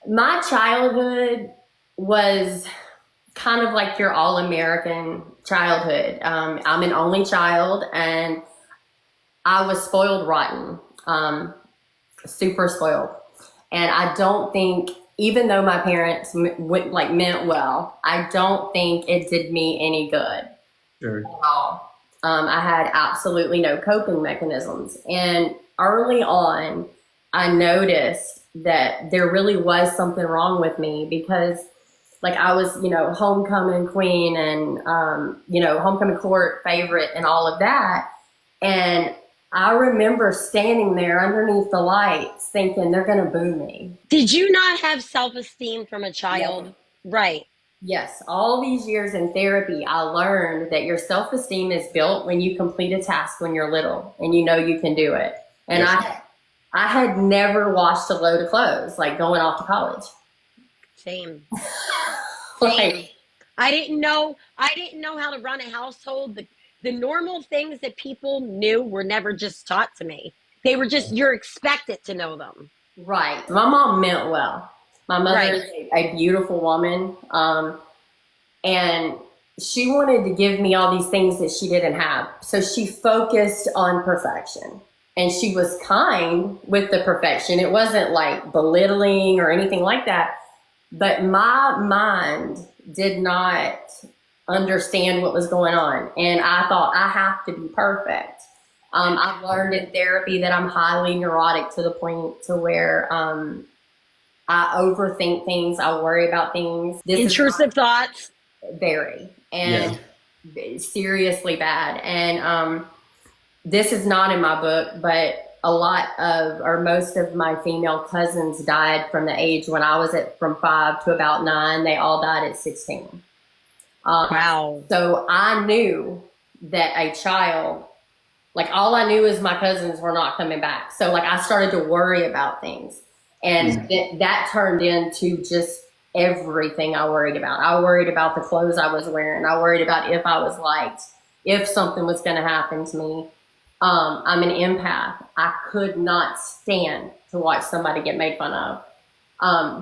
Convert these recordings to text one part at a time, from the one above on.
My childhood was kind of like your all-American childhood. I'm an only child, and I was spoiled rotten, super spoiled. And I don't think, even though my parents meant well, I don't think it did me any good Sure. at all. I had absolutely no coping mechanisms. And early on, I noticed that there really was something wrong with me because, like, I was, homecoming queen and, homecoming court favorite and all of that. And I remember standing there underneath the lights thinking they're going to boo me. Did you not have self-esteem from a Yes. child? Right. Yes, all these years in therapy, I learned that your self-esteem is built when you complete a task when you're little and you know you can do it. And Yes. I had never washed a load of clothes, like going off to college. Same. Like, Same. I didn't know how to run a household. The normal things that people knew were never just taught to me. They were just, you're expected to know them. right. My mom meant well. My mother Right. is a beautiful woman. And she wanted to give me all these things that she didn't have. So she focused on perfection. And she was kind with the perfection. It wasn't like belittling or anything like that. But my mind did not understand what was going on. And I thought, I have to be perfect. I've learned in therapy that I'm highly neurotic to the point to where I overthink things. I worry about things. This Intrusive thoughts. is very and seriously bad. And this is not in my book, but a lot of, or most of my female cousins died from the age when I was from 5 to about 9. They all died at 16. Wow. So I knew that a child, like, all I knew is my cousins were not coming back. So, like, I started to worry about things. And that turned into just everything I worried about. I worried about the clothes I was wearing. I worried about if I was liked, if something was going to happen to me. I'm an empath. I could not stand to watch somebody get made fun of.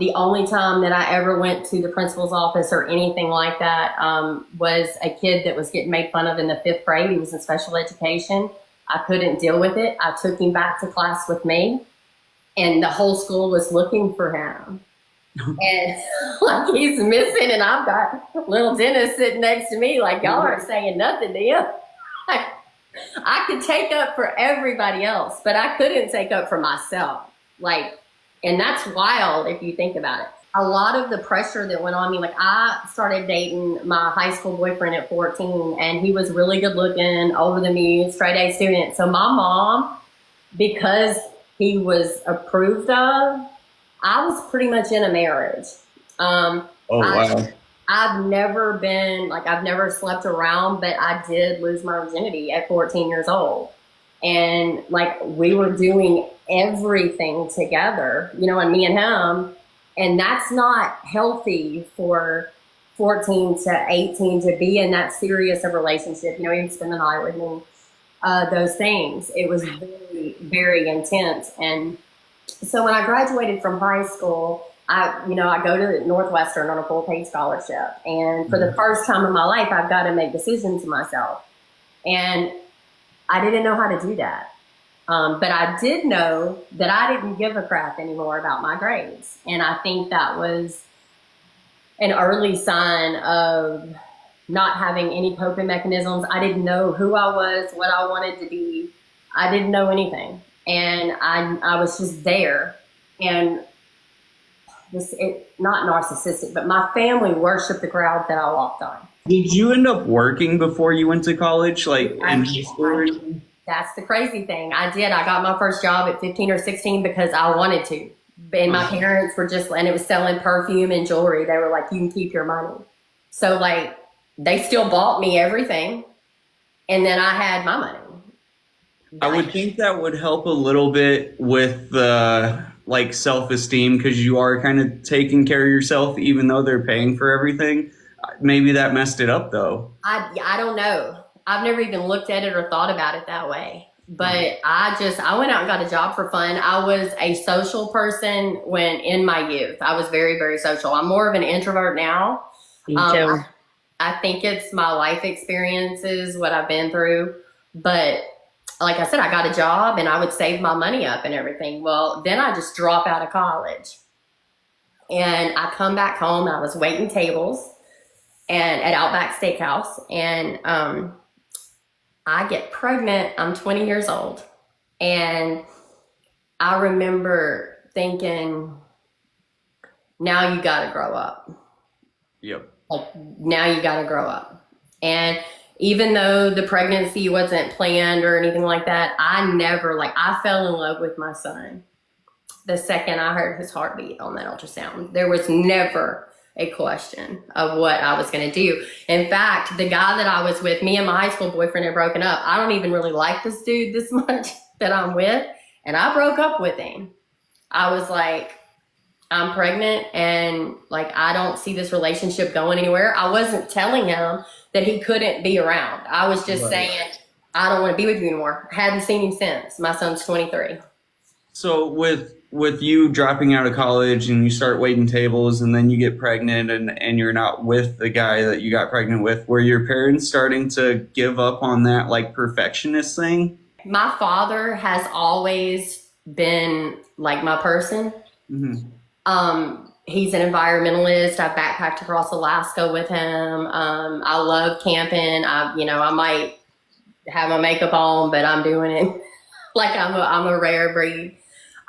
The only time that I ever went to the principal's office or anything like that was a kid that was getting made fun of in the 5th grade. He was in special education. I couldn't deal with it. I took him back to class with me, and the whole school was looking for him. And like, he's missing, and I've got little Dennis sitting next to me like, y'all aren't saying nothing to you. I could take up for everybody else, but I couldn't take up for myself. Like, and that's wild if you think about it. A lot of the pressure that went on me, like, I started dating my high school boyfriend at 14, and he was really good looking, older than me, straight A student. So my mom, because he was approved of, I was pretty much in a marriage. Oh, wow. I've never been, like, I've never slept around, but I did lose my virginity at 14 years old. And, like, we were doing everything together, and me and him. And that's not healthy for 14 to 18 to be in that serious of relationship, even spend the night with me, those things. It was very, very intense. And so when I graduated from high school, I go to Northwestern on a full paid scholarship. And for the first time in my life, I've got to make decisions myself. And I didn't know how to do that. But I did know that I didn't give a crap anymore about my grades. And I think that was an early sign of not having any coping mechanisms. I didn't know who I was, what I wanted to be. I didn't know anything. And I was just there. And not narcissistic, but my family worshiped the crowd that I walked on. Did you end up working before you went to college, like in high school or anything? That's the crazy thing. I did. I got my first job at 15 or 16 because I wanted to. And my parents were and it was selling perfume and jewelry. They were like, you can keep your money. So, like, they still bought me everything. And then I had my money. I would think that would help a little bit with the like self-esteem, because you are kind of taking care of yourself, even though they're paying for everything. Maybe that messed it up, though. I don't know. I've never even looked at it or thought about it that way. But I went out and got a job for fun. I was a social person when in my youth. I was very, very social. I'm more of an introvert now. Me too. I think it's my life experiences, what I've been through. But like I said, I got a job and I would save my money up and everything. Well, then I just drop out of college. And I come back home. I was waiting tables and at Outback Steakhouse. And I get pregnant. I'm 20 years old. And I remember thinking, now you got to grow up. Yep. Like, now you got to grow up. And even though the pregnancy wasn't planned or anything like that, I fell in love with my son the second I heard his heartbeat on that ultrasound. There was never a question of what I was going to do. In fact, the guy that I was with, me and my high school boyfriend had broken up. I don't even really like this dude this much that I'm with. And I broke up with him. I was like, I'm pregnant and like, I don't see this relationship going anywhere. I wasn't telling him that he couldn't be around. I was just saying, I don't want to be with you anymore. I hadn't seen him since. My son's 23. So with you dropping out of college and you start waiting tables and then you get pregnant and you're not with the guy that you got pregnant with, were your parents starting to give up on that like perfectionist thing? My father has always been like my person. Mm-hmm. He's an environmentalist. I've backpacked across Alaska with him. I love camping. I might have my makeup on, but I'm doing it like I'm a rare breed.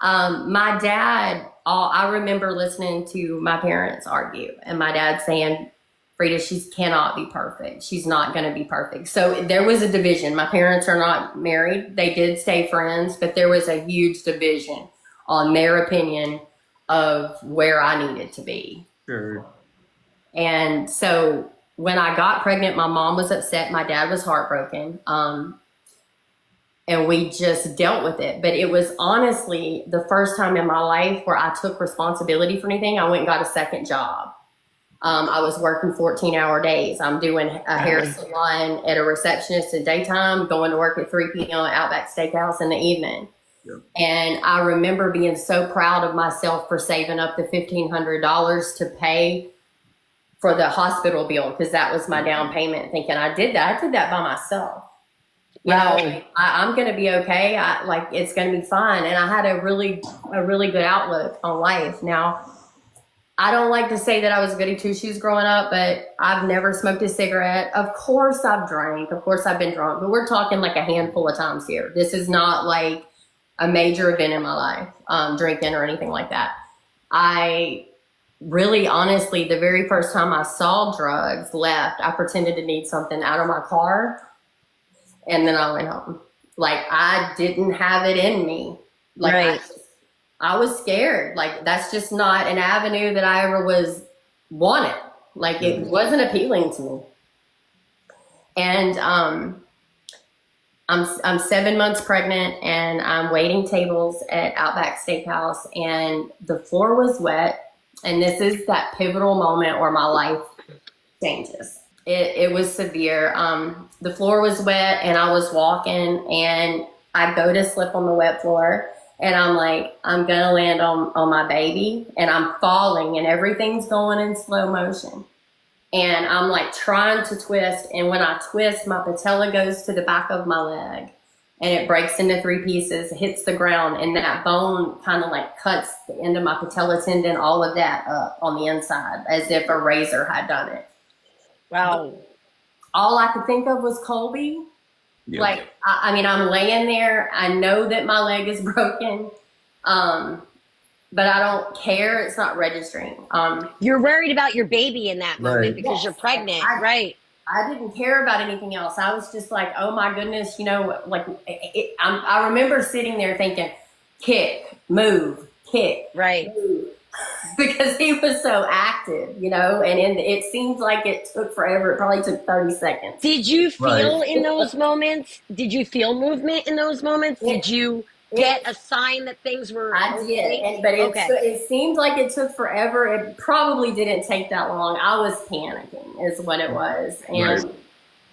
My dad, I remember listening to my parents argue and my dad saying, Frida, she cannot be perfect. She's not going to be perfect. So there was a division. My parents are not married. They did stay friends, but there was a huge division on their opinion of where I needed to be. Sure. And so when I got pregnant, my mom was upset. My dad was heartbroken. And we just dealt with it. But it was honestly the first time in my life where I took responsibility for anything. I went and got a second job. I was working 14-hour days. I'm doing a hair salon at a receptionist in daytime, going to work at 3 p.m. at Outback Steakhouse in the evening. Yep. And I remember being so proud of myself for saving up the $1,500 to pay for the hospital bill, because that was my down payment, thinking I did that by myself. I'm going to be okay. It's going to be fine. And I had a really good outlook on life. Now, I don't like to say that I was a goody two shoes growing up, but I've never smoked a cigarette. Of course I've drank. Of course I've been drunk, but we're talking like a handful of times here. This is not like a major event in my life, drinking or anything like that. I really, honestly, the very first time I saw drugs left, I pretended to need something out of my car. And then I went home. Like, I didn't have it in me. Like, right. I was scared. Like, that's just not an avenue that I ever wanted. Like, it wasn't appealing to me. And I'm 7 months pregnant, and I'm waiting tables at Outback Steakhouse, and the floor was wet. And this is that pivotal moment where my life changes. It was severe. The floor was wet, and I was walking, and I go to slip on the wet floor, and I'm like, I'm gonna land on my baby, and I'm falling, and everything's going in slow motion. And I'm like trying to twist, and when I twist, my patella goes to the back of my leg, and it breaks into 3 pieces, hits the ground, and that bone kind of like cuts the end of my patella tendon, all of that up on the inside, as if a razor had done it. Wow. All I could think of was Colby. Yep. Like, I mean, I'm laying there. I know that my leg is broken, but I don't care. It's not registering. You're worried about your baby in that moment because you're pregnant, right? I didn't care about anything else. I was just like, oh my goodness, like I remember sitting there thinking, kick, move, kick, right? Move. Because he was so active, and it seemed like it took forever. It probably took 30 seconds. Did you feel in those moments? Did you feel movement in those moments? Did you get a sign that things were I did, but it seemed like it took forever. It probably didn't take that long. I was panicking is what it was. And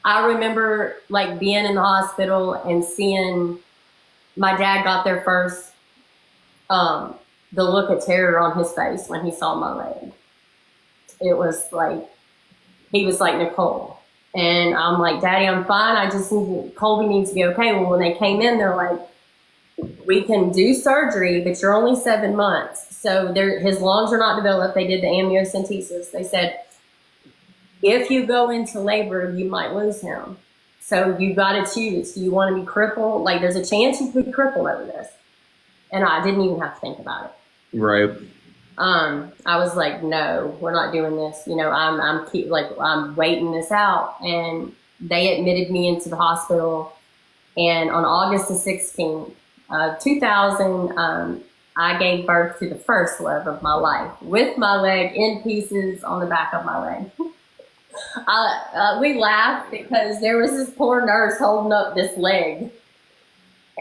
I remember like being in the hospital and seeing my dad got there first. The look of terror on his face when he saw my leg. It was like, he was like, Nicole. And I'm like, Daddy, I'm fine. I just need Colby needs to be okay. Well, when they came in, they're like, we can do surgery, but you're only 7 months. So his lungs are not developed. They did the amniocentesis. They said, if you go into labor, you might lose him. So you got to choose. Do you want to be crippled? Like, there's a chance you could be crippled over this. And I didn't even have to think about it. Right. I was like, no, we're not doing this. You know, I'm waiting this out. And they admitted me into the hospital. And on August the 16th, 2000, I gave birth to the first love of my life with my leg in pieces on the back of my leg. We laughed because there was this poor nurse holding up this leg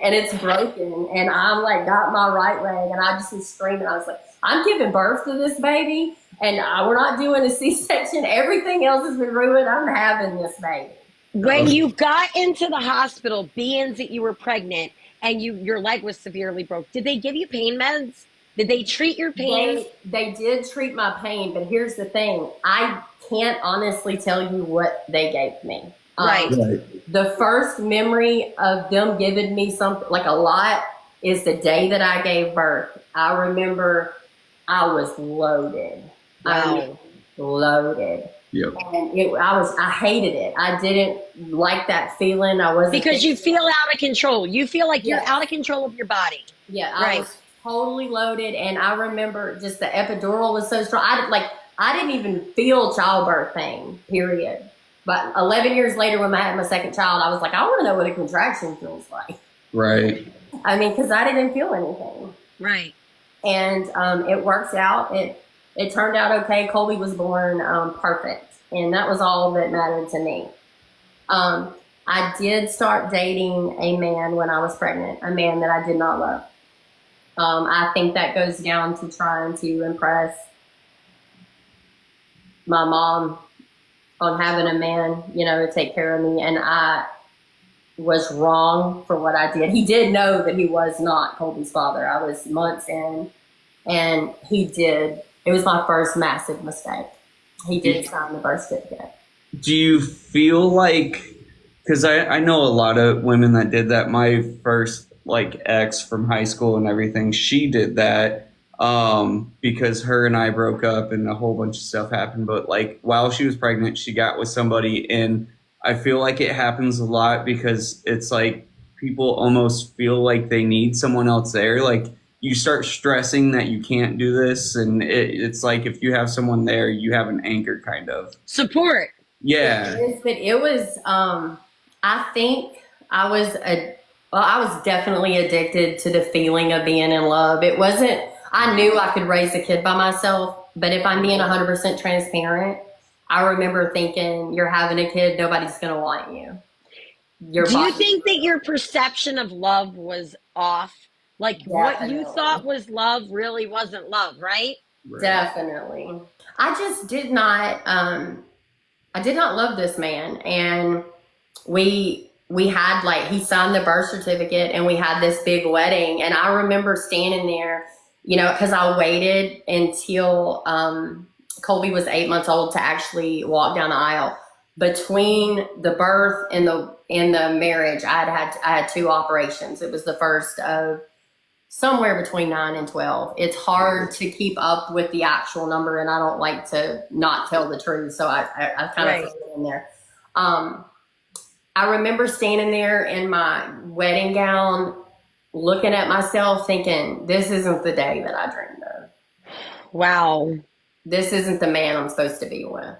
and it's broken. And I'm like, got my right leg and I just was screaming. I was like, I'm giving birth to this baby and we're not doing a C-section. Everything else has been ruined. I'm having this baby. When you got into the hospital, being that you were pregnant and your leg was severely broke, did they give you pain meds? Did they treat your pain? They did treat my pain, but here's the thing. I can't honestly tell you what they gave me. Right. The first memory of them giving me something, like a lot, is the day that I gave birth. I remember I was loaded. Wow. I mean, loaded. Yep. And I hated it. I didn't like that feeling. I wasn't Because you feel out of control. You feel like you're Yes. out of control of your body. Yeah, I was totally loaded, and I remember just the epidural was so strong. I didn't even feel childbirth pain, period. But 11 years later, when I had my second child, I was like, I want to know what a contraction feels like. Right. I mean, because I didn't feel anything. Right. And it works out. It turned out okay. Colby was born perfect, and that was all that mattered to me. I did start dating a man when I was pregnant, a man that I did not love. I think that goes down to trying to impress my mom on having a man, you know, to take care of me. And I was wrong for what I did. He did know that he was not Colby's father. I was months in, and he did. It was my first massive mistake. He did sign the birth certificate. Do you feel like, because I know a lot of women that did that. My first like ex from high school and everything, she did that because her and I broke up and a whole bunch of stuff happened. But like while she was pregnant, she got with somebody, and I feel like it happens a lot because it's like people almost feel like they need someone else there. Like you start stressing that you can't do this, and it's like if you have someone there, you have an anchor kind of. Support. Yeah. But it was, I think I was definitely addicted to the feeling of being in love. It wasn't, I knew I could raise a kid by myself, but if I'm being 100% transparent, I remember thinking, you're having a kid, nobody's going to want you. Do you think that your perception of love was off? Like what you thought was love really wasn't love, right? Definitely. I just did not, I did not love this man. And we had he signed the birth certificate and we had this big wedding. And I remember standing there, you know, because I waited until Colby was 8 months old to actually walk down the aisle. Between the birth and the marriage, I had 2 operations. It was the first of somewhere between 9 and 12. It's hard to keep up with the actual number, and I don't like to not tell the truth, so I kind of threw it in there. I remember standing there in my wedding gown, looking at myself, thinking, "This isn't the day that I dreamed of. Wow, this isn't the man I'm supposed to be with."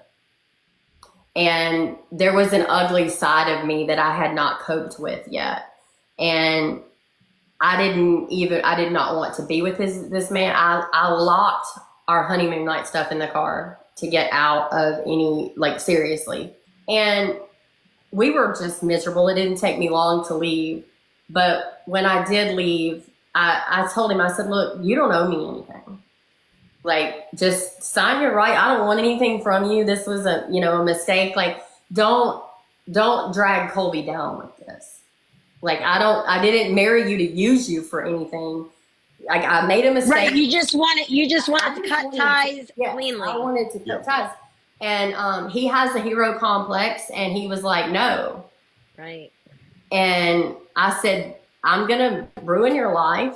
And there was an ugly side of me that I had not coped with yet, and I did not want to be with this man. I locked our honeymoon night stuff in the car to get out of any, seriously. And we were just miserable. It didn't take me long to leave. But when I did leave, I told him, I said, look, you don't owe me anything. Just sign your right. I don't want anything from you. This was a mistake. Don't drag Colby down with this. Like, I didn't marry you to use you for anything. Like, I made a mistake. Right. You just wanted to cut ties yes, cleanly. I wanted to cut ties. And he has a hero complex, and he was like, no. Right. And I said, I'm going to ruin your life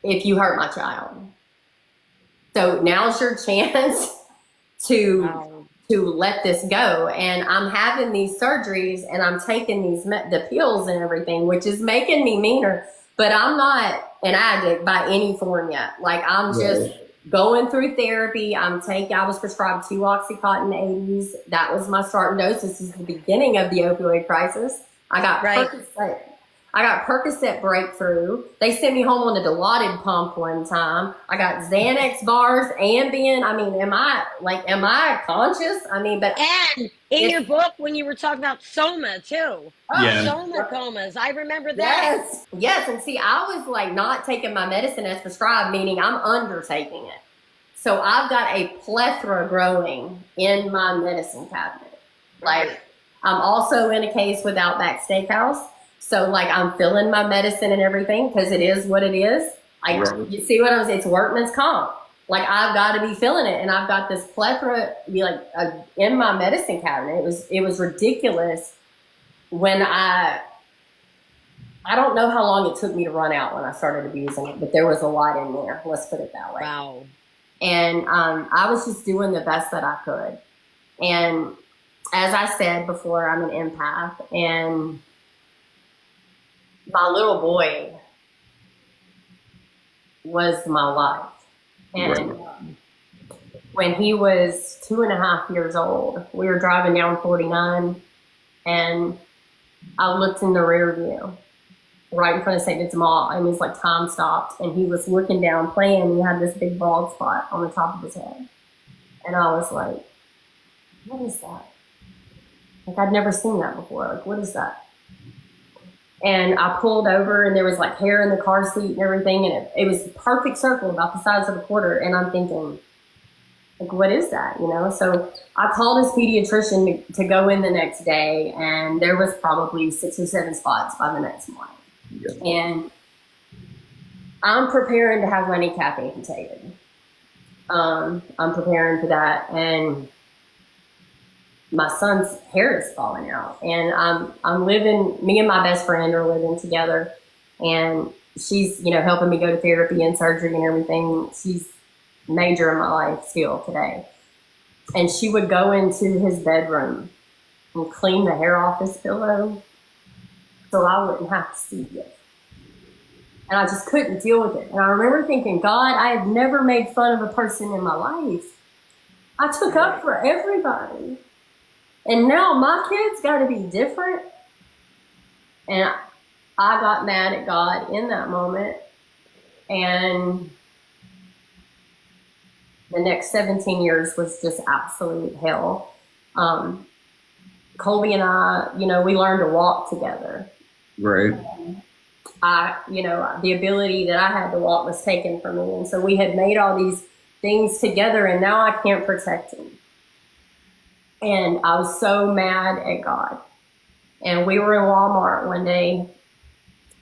if you hurt my child. So now's your chance to let this go. And I'm having these surgeries, and I'm taking the pills and everything, which is making me meaner. But I'm not an addict by any form yet. Like, I'm just going through therapy. I was prescribed 2 Oxycontin 80s. That was my starting dose. This is the beginning of the opioid crisis. I got Percocet breakthrough. They sent me home on a Dilaudid pump one time. I got Xanax bars, Ambien. I mean, am I conscious? I mean, but and in your book when you were talking about soma too. Soma comas. I remember that. Yes. And see, I was like not taking my medicine as prescribed, meaning I'm undertaking it. So I've got a plethora growing in my medicine cabinet. Like, I'm also in a case with Outback Steakhouse. So, like, I'm filling my medicine and everything because it is what it is. You see what I'm saying? It's workman's comp. Like, I've got to be filling it. And I've got this plethora, in my medicine cabinet. It was ridiculous when I don't know how long it took me to run out when I started abusing it, but there was a lot in there. Let's put it that way. Wow. And I was just doing the best that I could. And as I said before, I'm an empath, and my little boy was my life. And when he was 2.5 years old, we were driving down 49, and I looked in the rear view right in front of St. Vincent Mall, and it was like time stopped, and he was looking down playing, and he had this big bald spot on the top of his head. And I was like, what is that? Like, I'd never seen that before. Like, what is that? And I pulled over, and there was like hair in the car seat and everything. And it was a perfect circle about the size of a quarter. And I'm thinking, like, what is that? So I called his pediatrician to go in the next day, and there was probably 6 or 7 spots by the next morning. And I'm preparing to have my kneecap amputated. I'm preparing for that. And my son's hair is falling out, and I'm living, me and my best friend are living together, and she's, helping me go to therapy and surgery and everything. She's major in my life still today. And she would go into his bedroom and clean the hair off his pillow so I wouldn't have to see it. And I just couldn't deal with it. And I remember thinking, God, I had never made fun of a person in my life. I took up for everybody. And now my kids got to be different. And I got mad at God in that moment. And the next 17 years was just absolute hell. Colby and I, we learned to walk together. Right. The ability that I had to walk was taken from me. And so we had made all these things together, and now I can't protect him. And I was so mad at God. And we were in Walmart one day,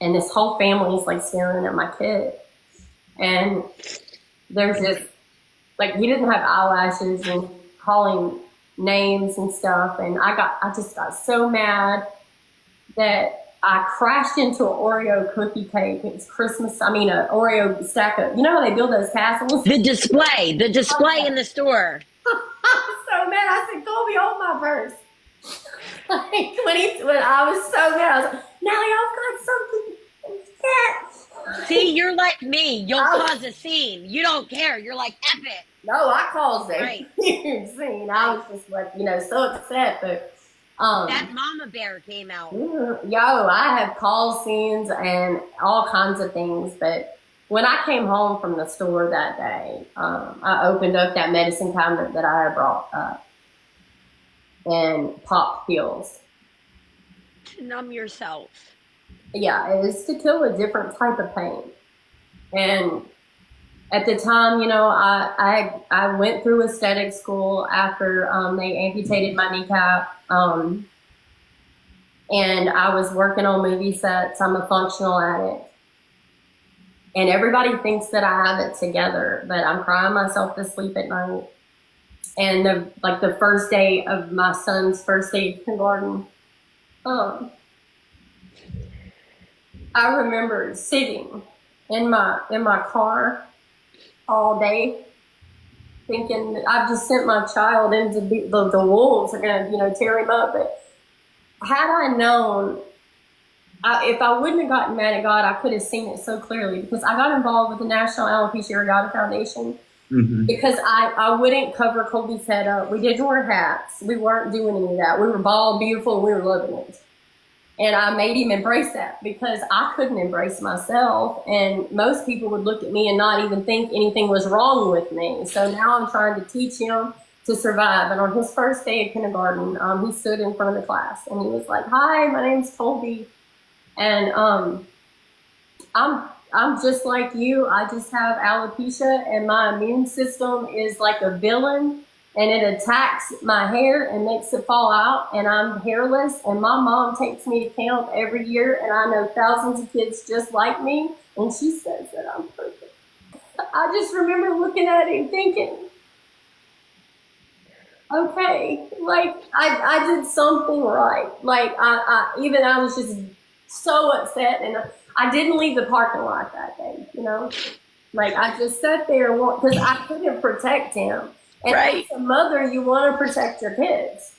and this whole family is like staring at my kid. And there's just, like, he didn't have eyelashes and calling names and stuff. And I just got so mad that I crashed into an Oreo cookie cake. It was Christmas. I mean, an Oreo stack of, how they build those castles? The display in the store. I was so mad. I said, Colby, hold my purse. When I was so mad, I was like, now y'all got something. See, you're like me. You'll cause a scene. You don't care. You're like, F it. No, I caused a huge scene. I was just like, so upset. But that mama bear came out. I have caused scenes and all kinds of things. But when I came home from the store that day, I opened up that medicine cabinet that I had brought up and popped pills. To numb yourself. Yeah, it was to kill a different type of pain. And at the time, I went through aesthetic school after they amputated my kneecap. and I was working on movie sets. I'm a functional addict. And everybody thinks that I have it together, but I'm crying myself to sleep at night. And the first day of my son's first day of kindergarten, I remember sitting in my car all day, thinking that I've just sent my child into the wolves are gonna tear him up. But had I known, if I wouldn't have gotten mad at God, I could have seen it so clearly, because I got involved with the National Alopecia Areata Foundation. Mm-hmm. Because I wouldn't cover Colby's head up. We didn't wear hats. We weren't doing any of that. We were bald, beautiful, and we were loving it. And I made him embrace that, because I couldn't embrace myself. And most people would look at me and not even think anything was wrong with me. So now I'm trying to teach him to survive. And on his first day of kindergarten, he stood in front of the class and he was like, "Hi, my name's Colby. And I'm just like you. I just have alopecia, and my immune system is like a villain, and it attacks my hair and makes it fall out, and I'm hairless, and my mom takes me to camp every year, and I know thousands of kids just like me, and she says that I'm perfect." I just remember looking at him thinking, okay, like I did something right. Like I was just so upset, and I didn't leave the parking lot that day, Like I just sat there because I couldn't protect him. And right. As a mother, you want to protect your kids.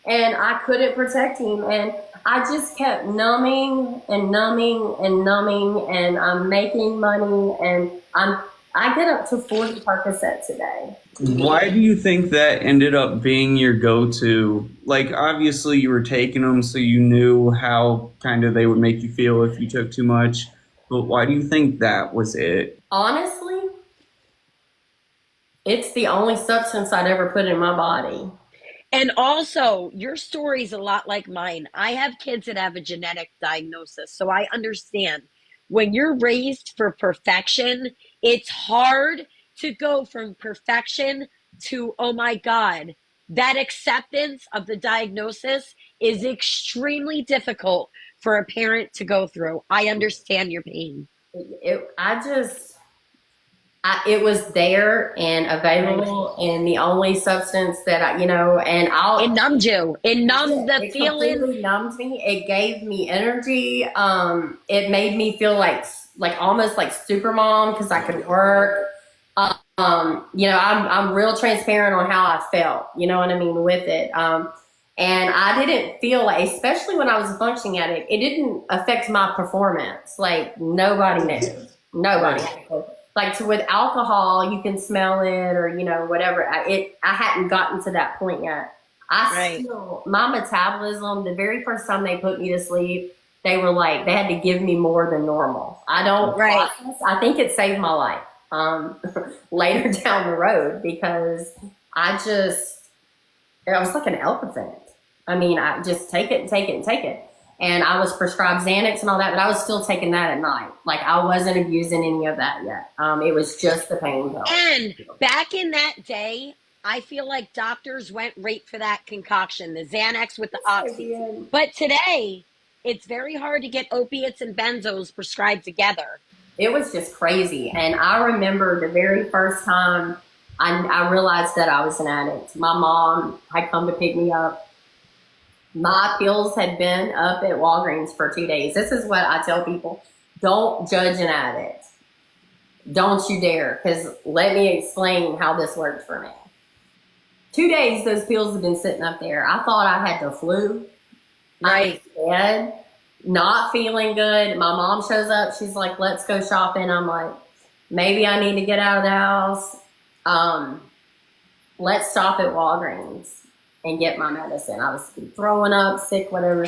And I couldn't protect him. And I just kept numbing and numbing and numbing, and I'm making money, and I get up to 40 Percocets a day. Why do you think that ended up being your go-to? Like, obviously you were taking them so you knew how kind of they would make you feel if you took too much. But why do you think that was it? Honestly, it's the only substance I'd ever put in my body. And also, your story's a lot like mine. I have kids that have a genetic diagnosis, so I understand. When you're raised for perfection, it's hard to go from perfection to, oh my God, that acceptance of the diฏิis extremely difficult for a parent to go through. I understand your pain. It was there and available, and the only substance that it numbed you. It numbed the feeling. It completely numbed me. It gave me energy. It made me feel like almost like super mom, because I could work. I'm real transparent on how I felt, with it. And I didn't feel like, especially when I was functioning at it, it didn't affect my performance. Like nobody knew. Nobody. Like with alcohol, you can smell it or, whatever. I hadn't gotten to that point yet. My metabolism, the very first time they put me to sleep, they were like, they had to give me more than normal. I think it saved my life later down the road, because I was like an elephant. I mean, I just take it and take it and take it. And I was prescribed Xanax and all that, but I was still taking that at night. Like I wasn't abusing any of that yet. It was just the pain pill. And back in that day, I feel like doctors went right for that concoction, the Xanax with the oxy. But today, it's very hard to get opiates and benzos prescribed together. It was just crazy. And I remember the very first time I realized that I was an addict. My mom had come to pick me up. My pills had been up at Walgreens for 2 days. This is what I tell people. Don't judge an addict. Don't you dare. Because let me explain how this worked for me. 2 days, those pills have been sitting up there. I thought I had the flu. Right. I was dead, not feeling good. My mom shows up. She's like, "Let's go shopping." I'm like, maybe I need to get out of the house. Let's stop at Walgreens and get my medicine. I was throwing up, sick, whatever.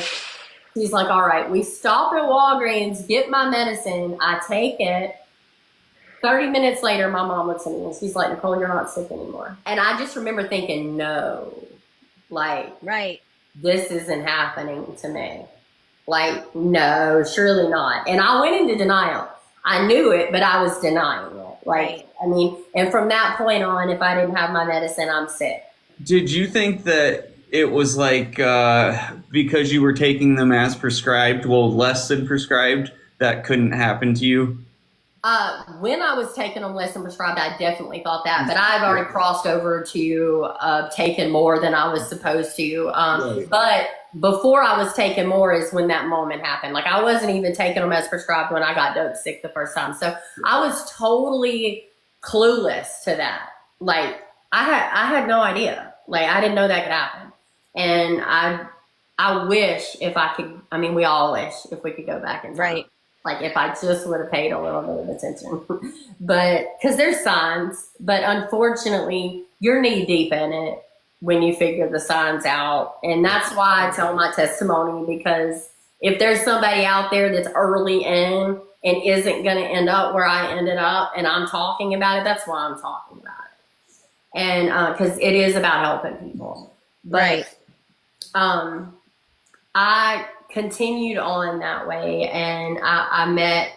She's like, "All right." We stop at Walgreens, get my medicine. I take it. 30 minutes later, my mom looks at me and she's like, "Nicole, you're not sick anymore." And I just remember thinking, no, like, right, this isn't happening to me. Like, no, surely not. And I went into denial. I knew it, but I was denying it. Like, I mean, and from that point on, if I didn't have my medicine, I'm sick. Did you think that it was like because you were taking them as prescribed, well, less than prescribed, that couldn't happen to you? When I was taking them less than prescribed, I definitely thought that, but I've already crossed over to taking more than I was supposed to. Right. But before I was taking more is when that moment happened. Like I wasn't even taking them as prescribed when I got dope sick the first time. So I was totally clueless to that. Like I had no idea. Like I didn't know that could happen. And I wish if I could, I mean, we all wish if we could go back in time. Right. Like if I just would have paid a little bit of attention, but because there's signs, but unfortunately you're knee deep in it when you figure the signs out. And that's why I tell my testimony, because if there's somebody out there that's early in and isn't going to end up where I ended up and I'm talking about it, that's why I'm talking about it. And because it is about helping people. But, Right. I continued on that way, and I met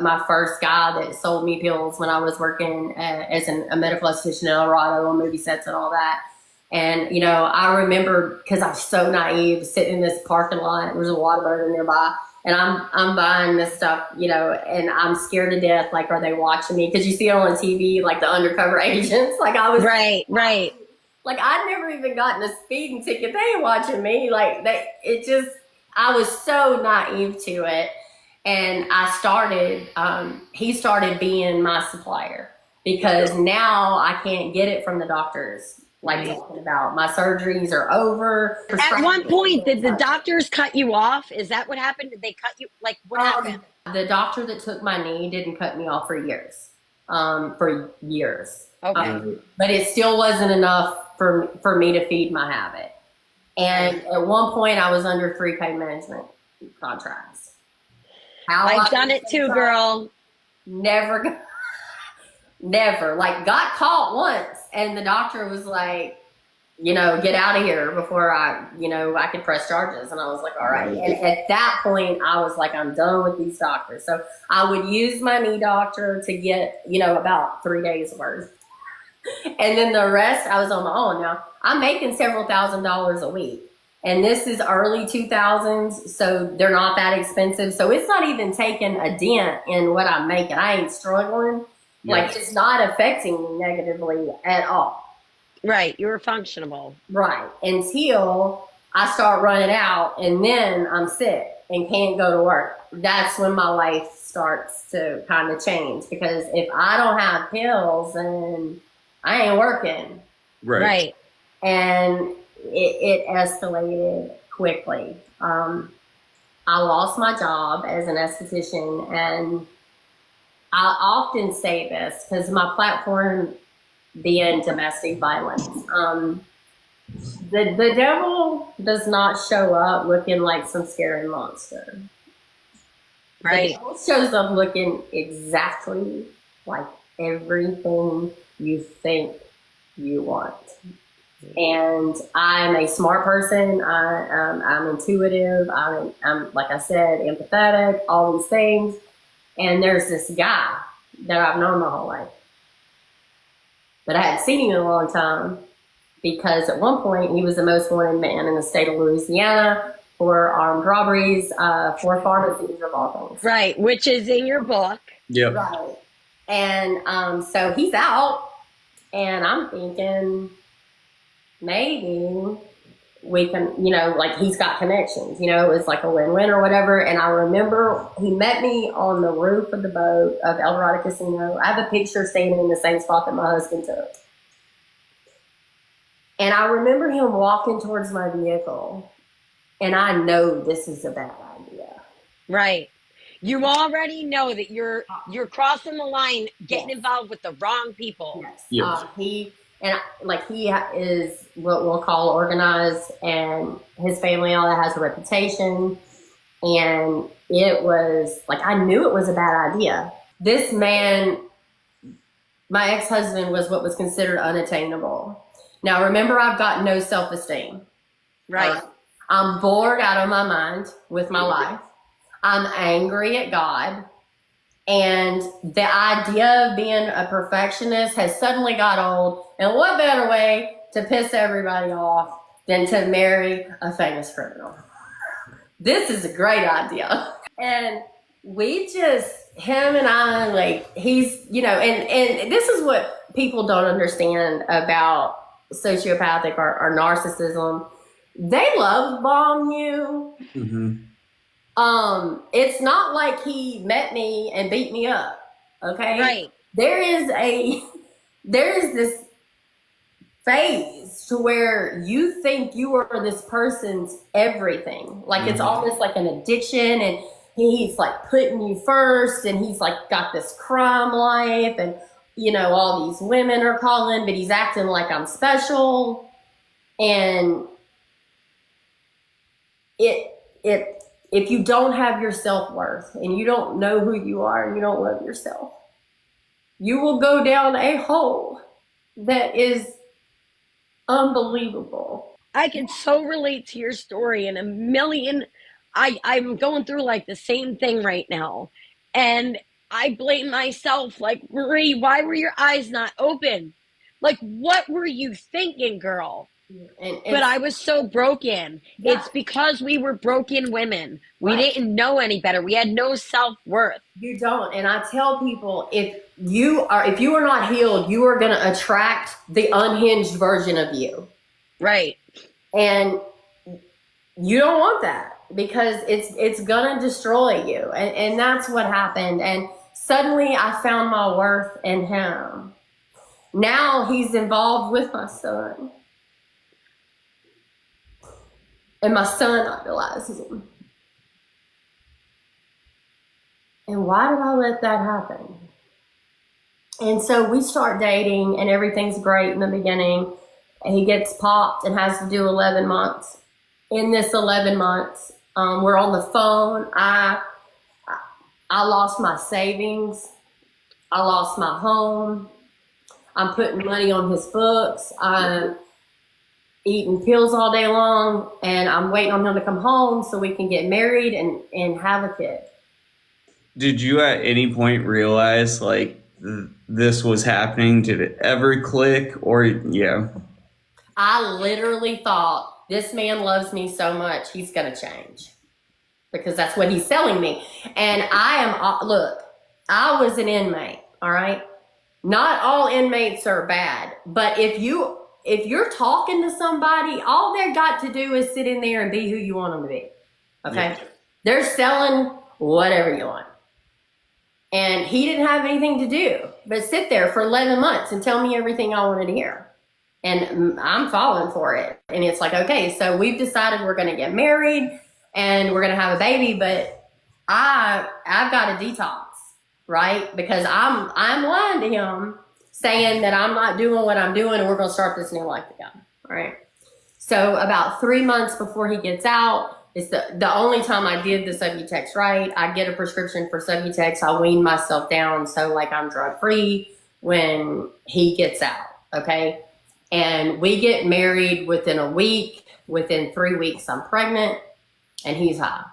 my first guy that sold me pills when I was working as a medical assistant in Colorado on movie sets and all that. And, I remember, because I was so naive, sitting in this parking lot, there was a Whataburger nearby, and I'm buying this stuff, and I'm scared to death. Like, are they watching me? Because you see it on TV, like the undercover agents. Like I was Right. like I'd never even gotten a speeding ticket. They ain't watching me. Like I was so naive to it. And he started being my supplier, because now I can't get it from the doctors. Like talking about my surgeries are over. At one point, did the doctors cut you off? Is that what happened? Did they cut you? Like what happened? The doctor that took my knee didn't cut me off for years. Okay. But it still wasn't enough for me to feed my habit. And at one point I was under 3 pain management contracts. I've done it too, girl. Never like got caught once, and the doctor was like, get out of here before I could press charges. And I was like, all right. And at that point I was like, I'm done with these doctors. So I would use my knee doctor to get, about 3 days worth. And then the rest I was on my own. Now I'm making several $1,000s a week, and this is early 2000s, so they're not that expensive. So it's not even taking a dent in what I'm making. I ain't struggling. Like it's not affecting me negatively at all. Right. You were functionable. Right. Until I start running out, and then I'm sick and can't go to work. That's when my life starts to kind of change, because if I don't have pills, then I ain't working. Right. And it escalated quickly. I lost my job as an esthetician, and I often say this because my platform being domestic violence. The devil does not show up looking like some scary monster. Right. The devil shows up looking exactly like everything you think you want. And I'm a smart person. I'm intuitive. I'm like I said, empathetic. All these things. And there's this guy that I've known my whole life, but I hadn't seen him in a long time, because at one point he was the most wanted man in the state of Louisiana for armed robberies, for pharmacies of all things. Right, which is in your book. Yep. Right. And so he's out, and I'm thinking maybe we can, like he's got connections, it was like a win-win or whatever. And I remember he met me on the roof of the boat of El Dorado Casino. I have a picture standing in the same spot that my husband took. And I remember him walking towards my vehicle, and I know this is a bad idea. Right. You already know that you're crossing the line, getting involved with the wrong people. Yes. He is what we'll call organized, and his family, all that, has a reputation. And it was like, I knew it was a bad idea. This man, my ex-husband, was what was considered unattainable. Now, remember, I've got no self-esteem. Right. I'm bored out of my mind with my life. I'm angry at God. And the idea of being a perfectionist has suddenly got old. And what better way to piss everybody off than to marry a famous criminal? This is a great idea. And we just, him and I, like, he's, you know, and this is what people don't understand about sociopathic or narcissism. They love bomb you. Mm-hmm. It's not like he met me and beat me up. Okay. Right. There is this phase to where you think you are this person's everything. Like it's almost like an addiction, and he's like putting you first, and he's like got this crime life, and you know, all these women are calling, but he's acting like I'm special. And if you don't have your self-worth and you don't know who you are and you don't love yourself, you will go down a hole that is unbelievable. I can so relate to your story and a million. I'm going through like the same thing right now. And I blame myself. Like, Marie, why were your eyes not open? Like, what were you thinking, girl? But I was so broken. Yeah. It's because we were broken women. We didn't know any better. We had no self-worth. You don't. And I tell people, if you are not healed, you are going to attract the unhinged version of you. Right. And you don't want that, because it's going to destroy you. And that's what happened. And suddenly I found my worth in him. Now he's involved with my son. And my son idolizes him. And why did I let that happen? And so we start dating, and everything's great in the beginning. And he gets popped and has to do 11 months. In this 11 months, we're on the phone. I lost my savings. I lost my home. I'm putting money on his books. I'm eating pills all day long, and I'm waiting on him to come home so we can get married and have a kid. Did you at any point realize like this was happening? Did it ever click? Or yeah? I literally thought, this man loves me so much, he's going to change, because that's what he's selling me. And look, I was an inmate. All right. Not all inmates are bad, but if you're talking to somebody, all they've got to do is sit in there and be who you want them to be. Okay. Yeah. They're selling whatever you want. And he didn't have anything to do but sit there for 11 months and tell me everything I wanted to hear. And I'm falling for it. And it's like, okay, so we've decided we're going to get married and we're going to have a baby, but I've got a detox, right? Because I'm lying to him, saying that I'm not doing what I'm doing and we're going to start this new life together, right? So about 3 months before he gets out, it's the only time I did the Subutex right. I get a prescription for Subutex. I wean myself down so like I'm drug free when he gets out, okay? And we get married within a week. Within 3 weeks, I'm pregnant and he's high.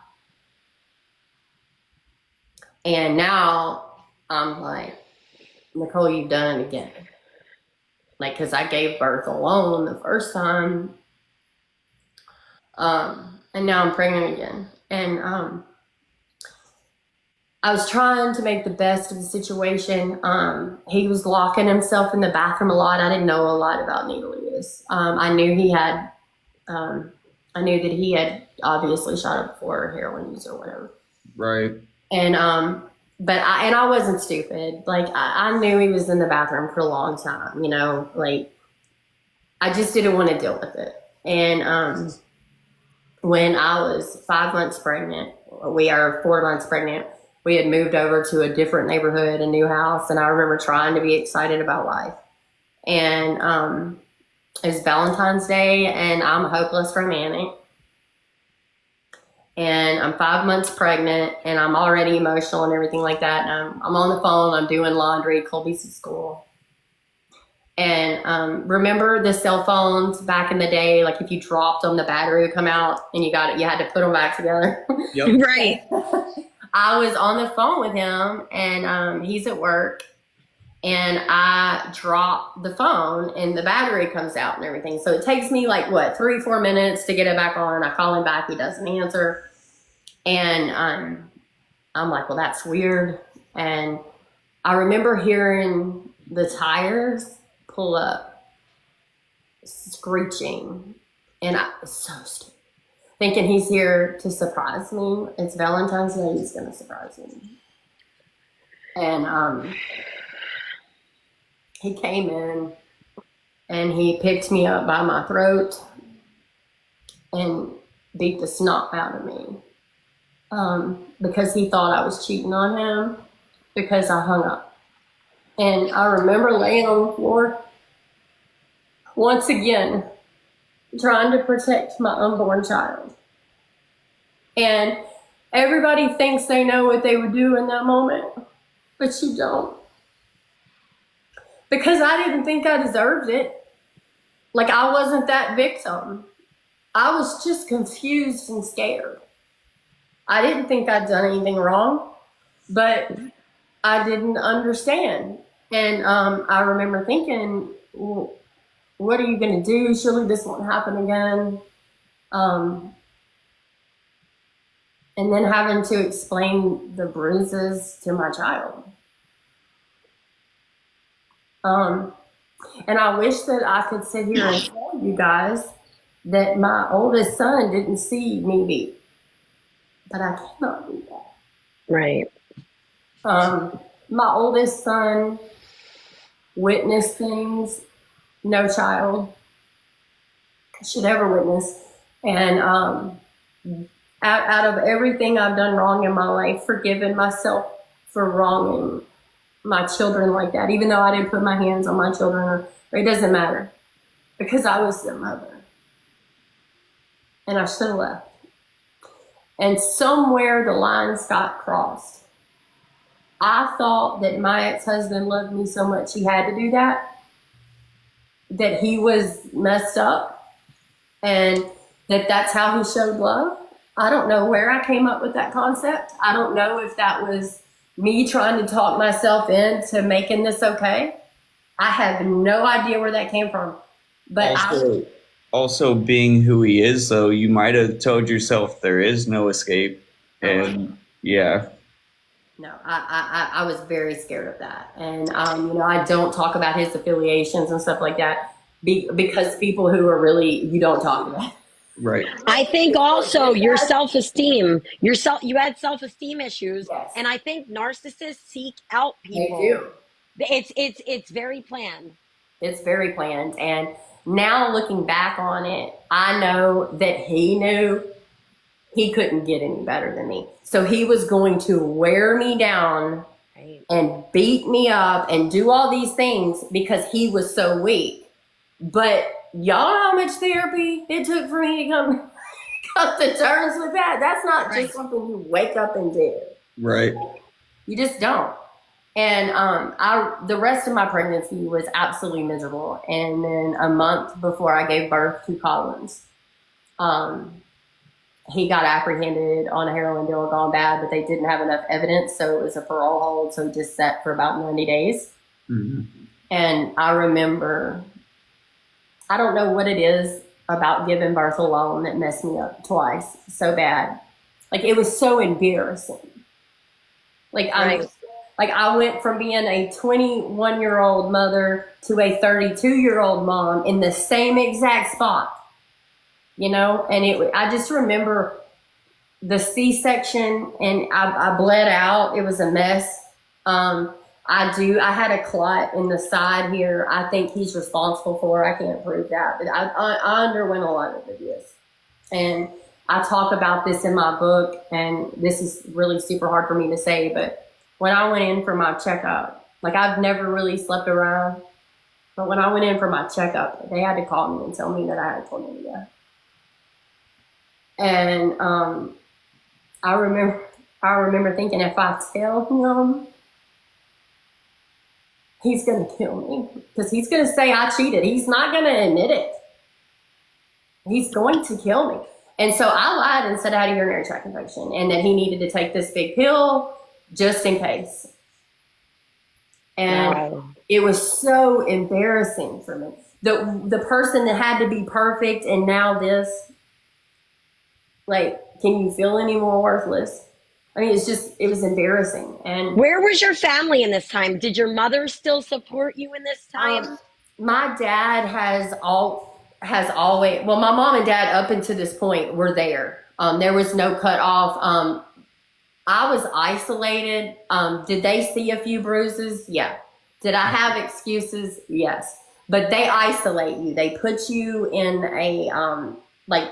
And now I'm like, Nicole, you've done it again. Like, because I gave birth alone the first time. And now I'm pregnant again. And I was trying to make the best of the situation. He was locking himself in the bathroom a lot. I didn't know a lot about needle use. I knew that he had obviously shot up before, heroin use or whatever. Right. And but I wasn't stupid. Like I knew he was in the bathroom for a long time. You know, like I just didn't want to deal with it. And when I was 5 months pregnant, we are 4 months pregnant. We had moved over to a different neighborhood, a new house, and I remember trying to be excited about life. And it's Valentine's Day, and I'm a hopeless romantic. And I'm 5 months pregnant, and I'm already emotional and everything like that. And I'm on the phone, I'm doing laundry, Colby's at school. And remember the cell phones back in the day, like if you dropped them, the battery would come out, and you had to put them back together. Yep. Right. I was on the phone with him, and he's at work, and I drop the phone, and the battery comes out and everything. So it takes me like, what, 3-4 minutes to get it back on. I call him back. He doesn't answer. And I'm like, well, that's weird. And I remember hearing the tires pull up, screeching. And I was so stupid, thinking he's here to surprise me. It's Valentine's Day. He's going to surprise me. And he came in and he picked me up by my throat and beat the snot out of me because he thought I was cheating on him because I hung up. And I remember laying on the floor once again trying to protect my unborn child. And everybody thinks they know what they would do in that moment, but you don't. Because I didn't think I deserved it. Like, I wasn't that victim. I was just confused and scared. I didn't think I'd done anything wrong, but I didn't understand. And I remember thinking, well, what are you going to do? Surely this won't happen again. And then having to explain the bruises to my child. And I wish that I could sit here and tell you guys that my oldest son didn't see me beat, but I cannot do that. Right. My oldest son witnessed things no child should ever witness. And out of everything I've done wrong in my life, forgiven myself for wronging my children like that, even though I didn't put my hands on my children, or it doesn't matter, because I was their mother. And I should have left. And somewhere the lines got crossed. I thought that my ex-husband loved me so much he had to do that, that he was messed up, and that's how he showed love. I don't know where I came up with that concept. I don't know if that was me trying to talk myself into making this okay. I have no idea where that came from. But also being who he is, though, you might have told yourself there is no escape. And yeah. No, I was very scared of that. And, I don't talk about his affiliations and stuff like that because people who are really, you don't talk about. Right. I think also your self-esteem, you had self-esteem issues. Yes. And I think narcissists seek out people. They do. It's very planned. It's very planned. And now looking back on it, I know that he knew he couldn't get any better than me. So he was going to wear me down and beat me up and do all these things because he was so weak. But y'all know how much therapy it took for me to come to terms with that. That's not just something you wake up and do. Right. You just don't. And the rest of my pregnancy was absolutely miserable. And then a month before I gave birth to Collins, he got apprehended on a heroin deal gone bad, but they didn't have enough evidence, so it was a parole hold. So he just sat for about 90 days. Mm-hmm. And I remember, I don't know what it is about giving birth alone that messed me up twice so bad. Like, it was so embarrassing. Like, I went from being a 21-year-old mother to a 32-year-old mom in the same exact spot, and I just remember the C-section, and I bled out. It was a mess. I had a clot in the side here. I think he's responsible for it. I can't prove that, but I underwent a lot of abuse. And I talk about this in my book, and this is really super hard for me to say, but when I went in for my checkup, like, I've never really slept around, but when I went in for my checkup, they had to call me and tell me that I had chlamydia. And I remember thinking, if I tell him, he's going to kill me, because he's going to say I cheated. He's not going to admit it. He's going to kill me. And so I lied and said I had a urinary tract infection and that he needed to take this big pill just in case. And Wow. it was so embarrassing for me. The person that had to be perfect and now this, like, can you feel any more worthless? I mean, it was embarrassing. And Where was your family in this time? Did your mother still support you in this time? my dad has always, well, my mom and dad up until this point were there. There was no cutoff. I was isolated. Did they see a few bruises? Yeah. Did I have excuses? Yes. But they isolate you. They put you in a, like,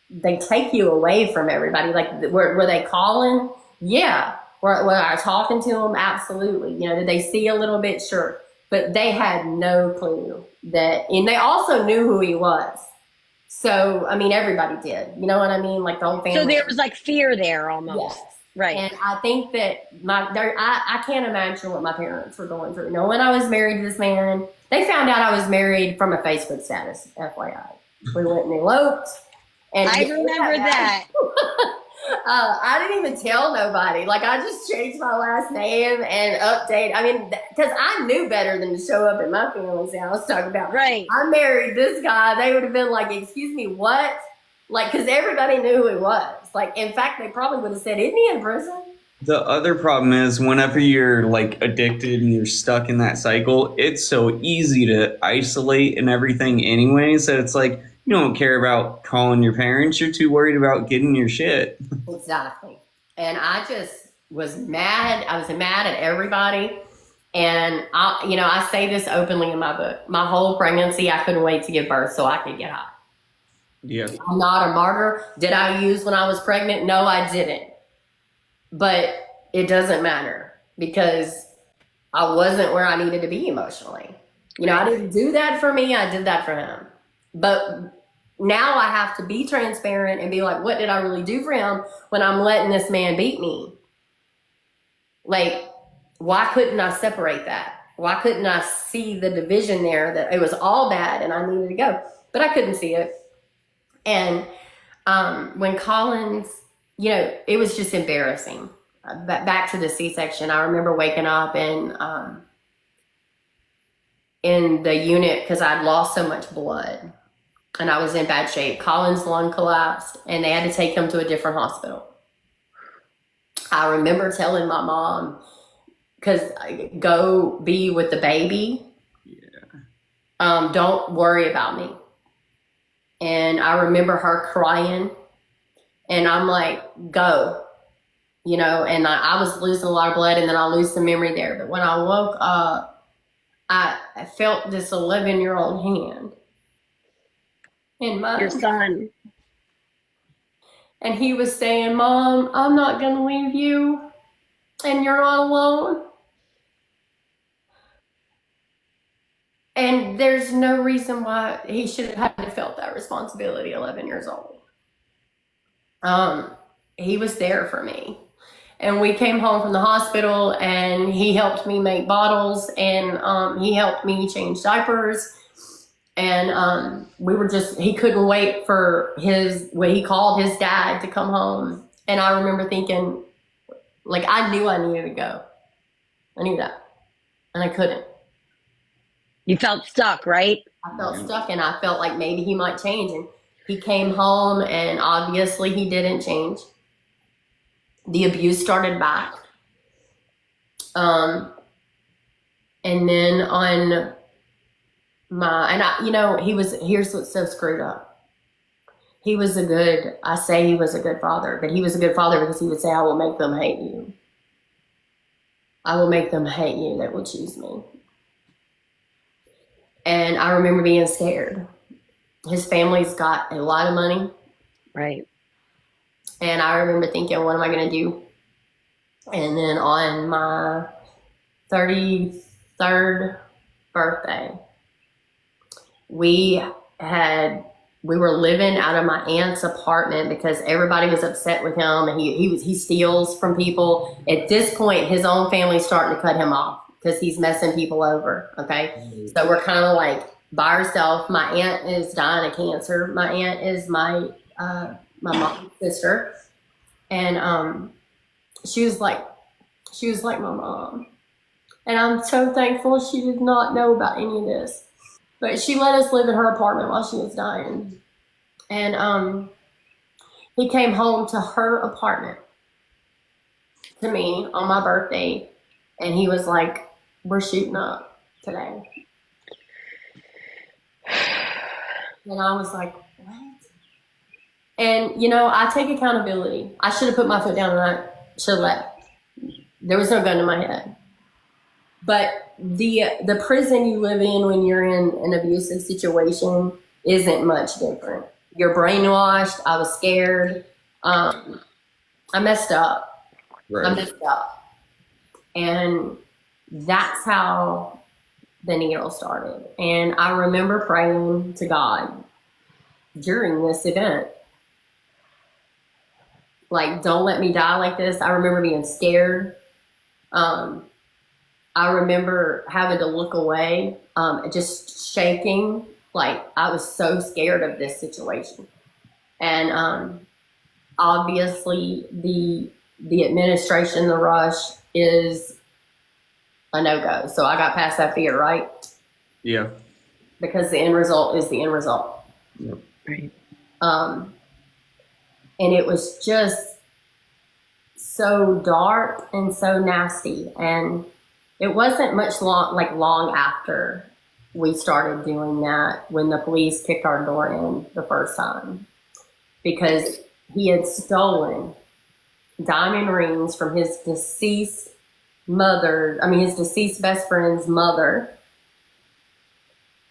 they take you away from everybody. Like, were they calling? Yeah. Were I talking to them? Absolutely. You know, did they see a little bit? Sure. But they had no clue that, and they also knew who he was. So, I mean, everybody did. You know what I mean? Like the whole family. So there was like fear there almost. Yes. Right. And I think that I can't imagine what my parents were going through. You know, when I was married to this man, they found out I was married from a Facebook status, FYI. We went and eloped. And I remember that. I didn't even tell nobody. Like, I just changed my last name and update. I mean, because I knew better than to show up at my family's house talking about, Right. I married this guy. They would have been like, excuse me, what? Like, because everybody knew who he was. Like, in fact, they probably would have said, isn't he in prison? The other problem is whenever you're like addicted and you're stuck in that cycle, it's so easy to isolate and everything anyways that it's like you don't care about calling your parents. You're too worried about getting your shit. Exactly. And I just was mad. I was mad at everybody. And I say this openly in my book. My whole pregnancy, I couldn't wait to give birth so I could get high. Yeah. I'm not a martyr. Did I use when I was pregnant? No, I didn't. But it doesn't matter because I wasn't where I needed to be emotionally. You know, I didn't do that for me. I did that for him. But now I have to be transparent and be like, what did I really do for him when I'm letting this man beat me? Like, why couldn't I separate that? Why couldn't I see the division there that it was all bad and I needed to go? But I couldn't see it. And when Collins, it was just embarrassing. Back to the C-section, I remember waking up and in the unit because I'd lost so much blood and I was in bad shape. Collins' lung collapsed and they had to take him to a different hospital. I remember telling my mom, because go be with the baby. Yeah. Don't worry about me. And I remember her crying. And I'm like, go. And I was losing a lot of blood and then I lose some memory there. But when I woke up, I felt this 11-year-old hand in mine. Your son. And he was saying, Mom, I'm not going to leave you. And you're not alone. And there's no reason why he should have had to felt that responsibility 11 years old. He was there for me. And we came home from the hospital and he helped me make bottles and he helped me change diapers. And he couldn't wait for he called his dad to come home. And I remember thinking, like, I knew I needed to go. I knew that. And I couldn't. You felt stuck, right? I felt stuck and I felt like maybe he might change. And he came home and obviously he didn't change. The abuse started back. And then on here's what's so screwed up. He was he was a good father, but he was a good father because he would say, I will make them hate you. I will make them hate you that will choose me. And I remember being scared. His family's got a lot of money. Right. And I remember thinking, what am I going to do? And then on my 33rd birthday, we were living out of my aunt's apartment because everybody was upset with him and he steals from people. At this point, his own family's starting to cut him off because he's messing people over. Okay. Mm-hmm. So we're kind of like by ourselves. My aunt is dying of cancer. My aunt is my my mom's sister, and she was like my mom. And I'm so thankful she did not know about any of this. But she let us live in her apartment while she was dying. And he came home to her apartment to me on my birthday, and he was like, "We're shooting up today." And I was like, "What?" And, I take accountability. I should have put my foot down and I should have left. There was no gun in my head. But the prison you live in when you're in an abusive situation isn't much different. You're brainwashed. I was scared. I messed up. Right. I messed up. And that's how the needle started. And I remember praying to God during this event. Like, don't let me die like this. I remember being scared. I remember having to look away, just shaking. Like, I was so scared of this situation. And obviously, the administration, the rush is a no-go. So I got past that fear, right? Yeah. Because the end result is the end result. Yep. Right. And it was just so dark and so nasty. And it wasn't long after we started doing that when the police kicked our door in the first time, because he had stolen diamond rings from his deceased his deceased best friend's mother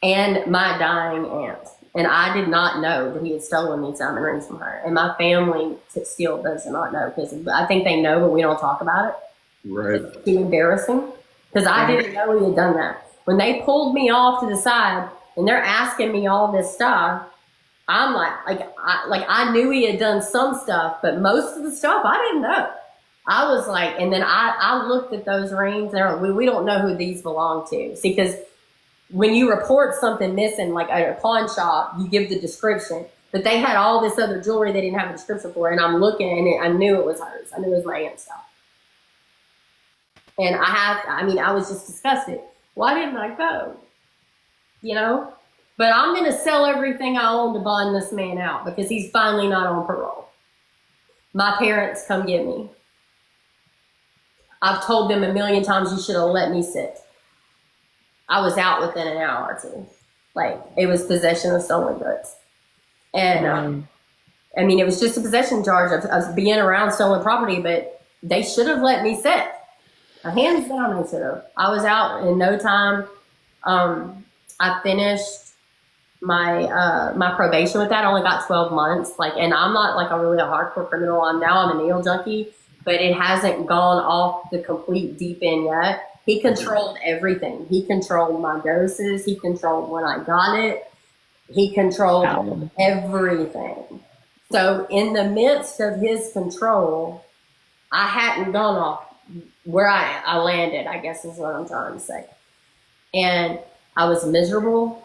and my dying aunt. And I did not know that he had stolen these diamond rings from her. And my family still does not know, because I think they know, but we don't talk about it. Right. It's too embarrassing, because I didn't know he had done that. When they pulled me off to the side and they're asking me all this stuff, I'm I knew he had done some stuff, but most of the stuff I didn't know. I was like, and then I looked at those rings and they're like, we don't know who these belong to. See, because when you report something missing, like at a pawn shop, you give the description. But they had all this other jewelry they didn't have a description for, and I'm looking and I knew it was hers. I knew it was my aunt's stuff. And I was just disgusted. Why didn't I go? But I'm going to sell everything I own to bond this man out, because he's finally not on parole. My parents come get me. I've told them a million times, you should have let me sit. I was out within an hour or two. Like, it was possession of stolen goods. And, it was just a possession charge of being around stolen property, but they should have let me sit. Hands down, they should have. I was out in no time. I finished my probation with that. I only got 12 months. And I'm not like a really hardcore criminal. I'm a needle junkie, but it hasn't gone off the complete deep end yet. He controlled everything. He controlled my doses. He controlled when I got it. He controlled everything. So in the midst of his control, I hadn't gone off where I landed, I guess is what I'm trying to say. And I was miserable.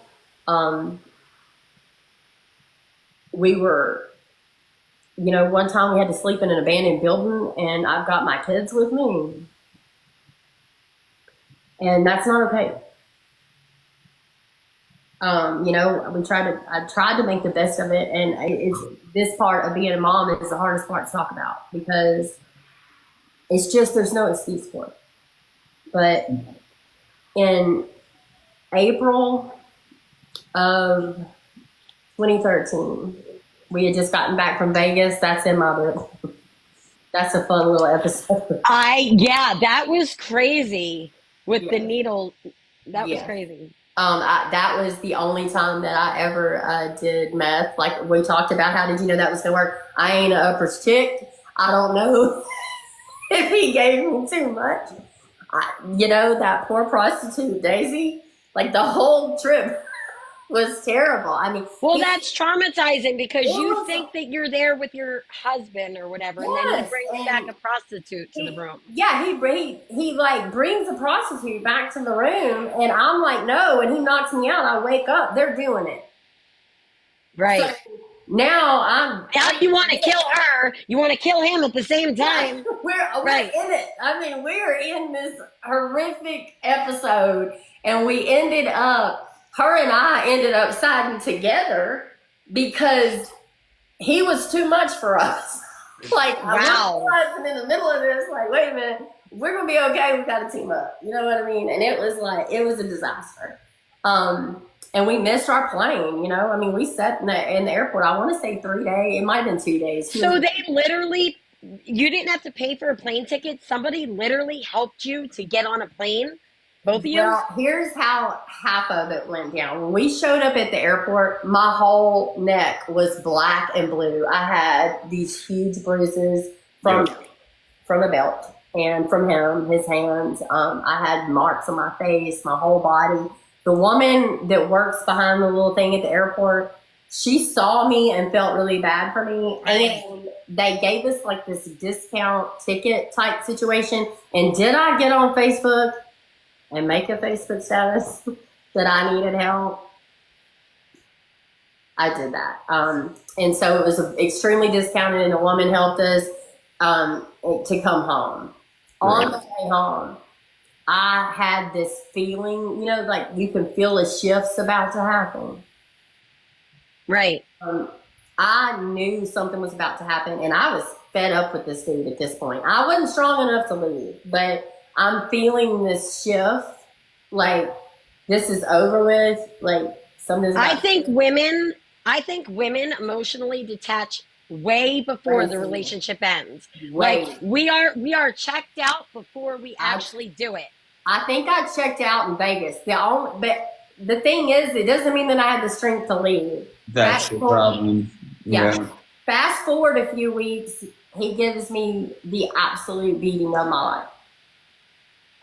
We were, one time we had to sleep in an abandoned building, and I've got my kids with me. And that's not okay. I tried to make the best of it, and this part of being a mom is the hardest part to talk about, because it's just, there's no excuse for it. But in April of 2013, we had just gotten back from Vegas. That's in my book. That's a fun little episode. That was crazy with the needle. That was crazy. That was the only time that I ever did meth. Like, we talked about, how did you know that was going to work? I ain't an uppers chick. I don't know if he gave me too much. That poor prostitute, Daisy, like, the whole trip was terrible. That's traumatizing, because you think that you're there with your husband or whatever, and then he brings back a prostitute to the room. Yeah, he like brings a prostitute back to the room, and I'm like, no, and he knocks me out. I wake up, they're doing it. Right. So Now you want to kill her. You want to kill him at the same time. We're Right. in it. I mean, we're in this horrific episode, and her and I ended up siding together because he was too much for us. Like, Wow. I was in the middle of this, like, wait a minute, we're gonna be okay. We got to team up. You know what I mean? And it was a disaster. And we missed our plane. You know, I mean, we sat in the airport. I want to say 3 days. It might have been 2 days. So they literally, you didn't have to pay for a plane ticket. Somebody literally helped you to get on a plane. Both of you? Well, here's how half of it went down. When we showed up at the airport, my whole neck was black and blue. I had these huge bruises from a belt and from him, his hands. I had marks on my face, my whole body. The woman that works behind the little thing at the airport, she saw me and felt really bad for me. And they gave us like this discount ticket type situation. And did I get on Facebook and make a Facebook status that I needed help? I did that. And so it was extremely discounted, and the woman helped us to come home. On the way home, I had this feeling, you know, like you can feel a shift's about to happen. Right. I knew something was about to happen, and I was fed up with this dude at this point. I wasn't strong enough to leave, but I'm feeling this shift, like this is over with, like something's. I think women emotionally detach way before the relationship ends. Like we are checked out before we actually do it. I think I checked out in Vegas. But the thing is, it doesn't mean that I had the strength to leave. That's the problem. Yeah. Fast forward a few weeks, he gives me the absolute beating of my life.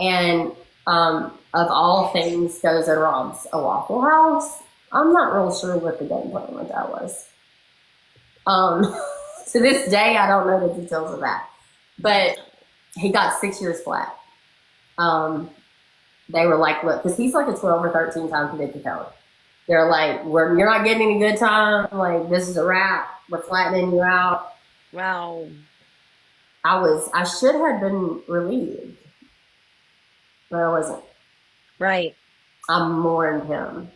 And of all things, goes and robs a Waffle House. I'm not real sure what the game plan with that was. To this day, I don't know the details of that. But he got 6 years flat. They were like, look, because he's like a 12 or 13 time convicted felon. They're like, you're not getting any good time. Like, this is a wrap. We're flattening you out. Wow. I should have been relieved, but I wasn't. Right. I mourned him.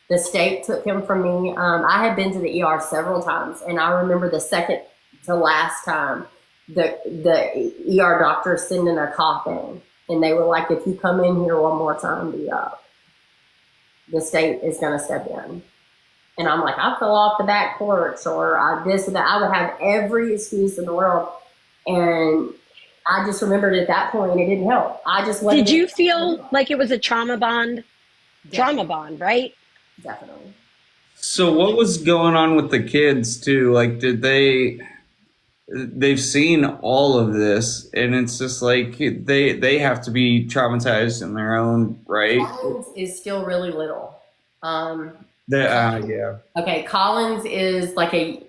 The state took him from me. I had been to the ER several times, and I remember the second to last time the ER doctor sending a cop in, and they were like, if you come in here one more time, be up. The state is going to step in. And I'm like, I fell off the back porch, or this or that. I would have every excuse in the world. And I just remembered at that point, it didn't help. I just wasn't. Did you feel like it was a trauma bond? Definitely. Trauma bond, right? Definitely. So what was going on with the kids too? Like, they've seen all of this, and it's just like they have to be traumatized in their own right. Collins is still really little. Yeah. Okay, Collins is like he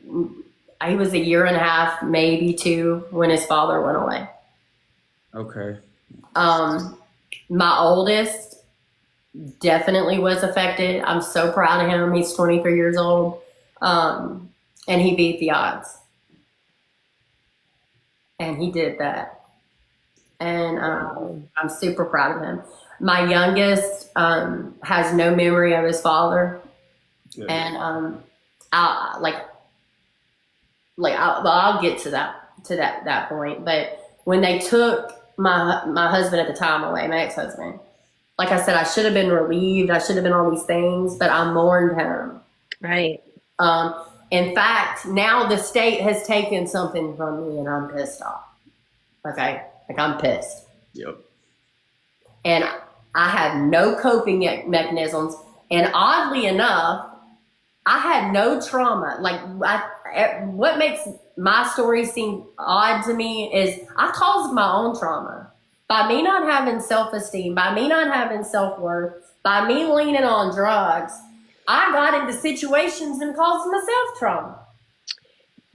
was a year and a half, maybe 2, when his father went away. Okay. My oldest definitely was affected. I'm so proud of him. He's 23 years old. And he beat the odds. And he did that. And I'm super proud of him. My youngest has no memory of his father. Good. And I'll get to that point. But when they took my husband at the time away, my ex-husband, like I said, I should have been relieved. I should have been all these things, but I mourned him. Right. In fact, now the state has taken something from me, and I'm pissed off. Okay? Like, I'm pissed. Yep. And I had no coping mechanisms. And oddly enough, I had no trauma. Like, what makes my story seem odd to me is I caused my own trauma. By me not having self-esteem, by me not having self-worth, by me leaning on drugs, I got into situations and caused myself trauma.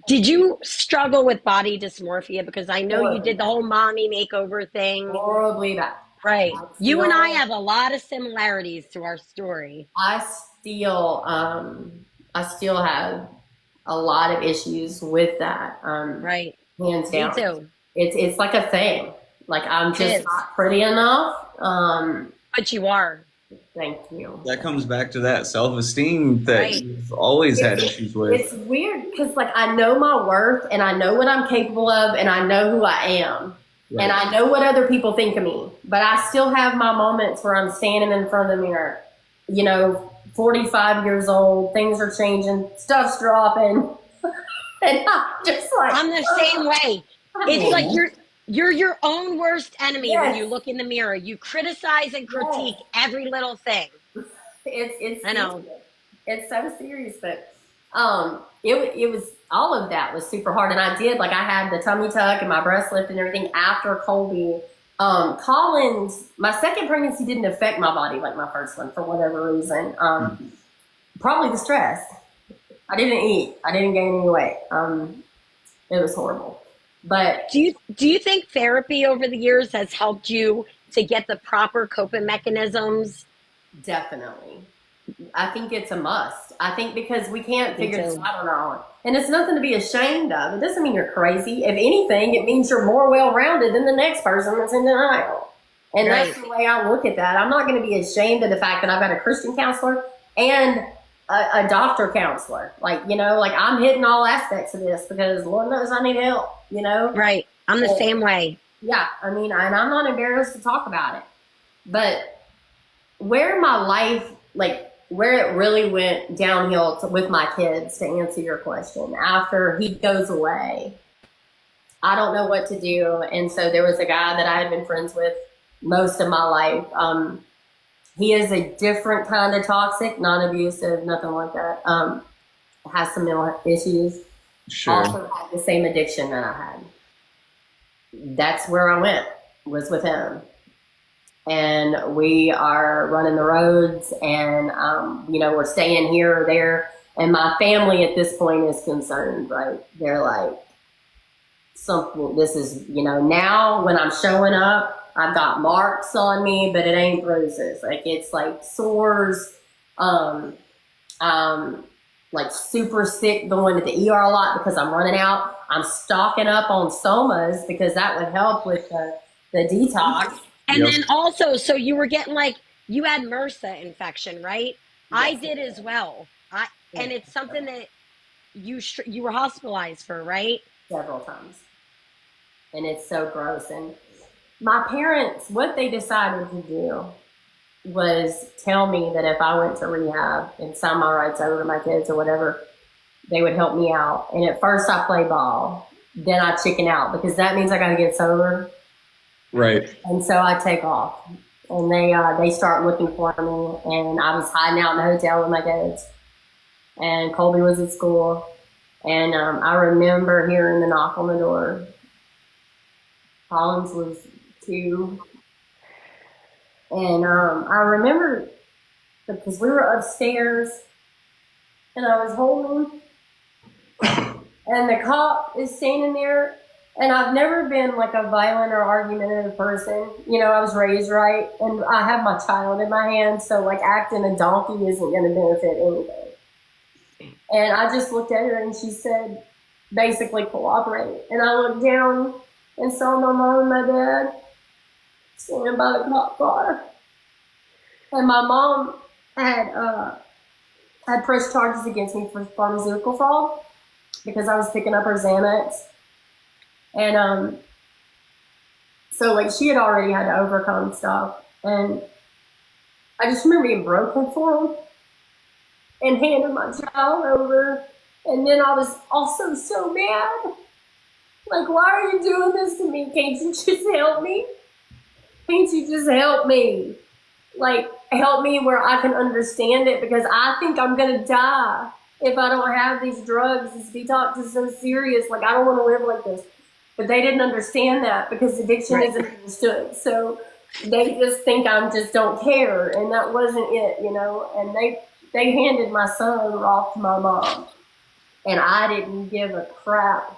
Did you struggle with body dysmorphia? Because I know you did the whole mommy makeover thing. Horribly bad. Right. You and I have a lot of similarities to our story. I still have a lot of issues with that. Right. Hands Me down. too. It's like a thing. Like I'm It just is. not pretty enough. But you are. Thank you. That comes back to that self-esteem that Right. you've always had issues with. It's weird because like I know my worth and I know what I'm capable of and I know who I am. Right. And I know what other people think of me. But I still have my moments where I'm standing in front of the mirror, 45 years old, things are changing, stuff's dropping. And I'm just like, I'm the same way. It's like you're your own worst enemy when you look in the mirror. You criticize and critique every little thing. It's I know. it's so serious, but it was all of that was super hard, and I had the tummy tuck and my breast lift and everything after Colby. Collins, my second pregnancy didn't affect my body like my first one for whatever reason. Probably the stress. I didn't eat. I didn't gain any weight. It was horrible. But do you think therapy over the years has helped you to get the proper coping mechanisms? Definitely. I think it's a must. I think because we can't figure this too. out on our own. And it's nothing to be ashamed of. It doesn't mean you're crazy. If anything, it means you're more well-rounded than the next person that's in denial. And that's the way I look at that. I'm not going to be ashamed of the fact that I've got a Christian counselor and a doctor counselor. Like I'm hitting all aspects of this because Lord knows I need help, Right. I'm the same way. Yeah. I mean, and I'm not embarrassed to talk about it. But where my life, where it really went downhill with my kids, to answer your question, after he goes away, I don't know what to do. And so there was a guy that I had been friends with most of my life. He is a different kind of toxic, non-abusive, nothing like that. Has some mental issues. Sure. Also had the same addiction that I had. That's where I went, was with him. And we are running the roads and, we're staying here or there. And my family at this point is concerned, right? They're like, this is, now when I'm showing up, I've got marks on me, but it ain't bruises. Like, it's like sores. Like super sick, going to the ER a lot because I'm running out. I'm stocking up on somas because that would help with the detox. And then also, so you were getting you had MRSA infection, right? Yes. I did as well. And it's something that you were hospitalized for, right? Several times. And it's so gross. And my parents, what they decided to do was tell me that if I went to rehab and signed my rights over to my kids or whatever, they would help me out. And at first I play ball. Then I chicken out because that means I got to get sober. Right. And so I take off. And they start looking for me. And I was hiding out in the hotel with my kids. And Colby was at school. And I remember hearing the knock on the door. Collins was 2. And I remember because we were upstairs and I was holding, and the cop is standing there. And I've never been like a violent or argumentative person. I was raised right, and I have my child in my hand, so acting a donkey isn't going to benefit anything. And I just looked at her and she said, basically, cooperate. And I looked down and saw my mom and my dad standing by the cop car. And my mom had pressed charges against me for pharmaceutical fraud because I was picking up her Xanax. And so she had already had to overcome stuff. And I just remember being broken for him and handing my child over. And then I was also so mad. Why are you doing this to me? Can't you just help me? Can't you just help me? Help me where I can understand it, because I think I'm going to die if I don't have these drugs. This detox is so serious. I don't want to live like this. But they didn't understand that because addiction isn't understood. So they just think I just don't care. And that wasn't it, And they handed my son off to my mom. And I didn't give a crap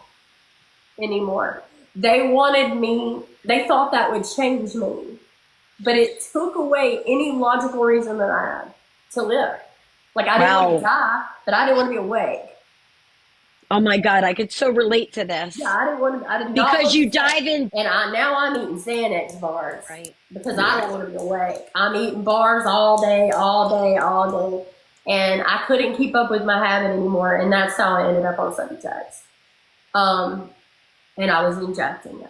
anymore. They wanted me. They thought that would change me. But it took away any logical reason that I had to live. I didn't want to die, but I didn't want to be awake. Oh my God, I could so relate to this. Yeah, I did not Because want you to dive in. and now I'm eating Xanax bars. Right. Because I don't want to be awake. I'm eating bars all day, all day, all day. And I couldn't keep up with my habit anymore. And that's how I ended up on Subutex. And I was injecting it.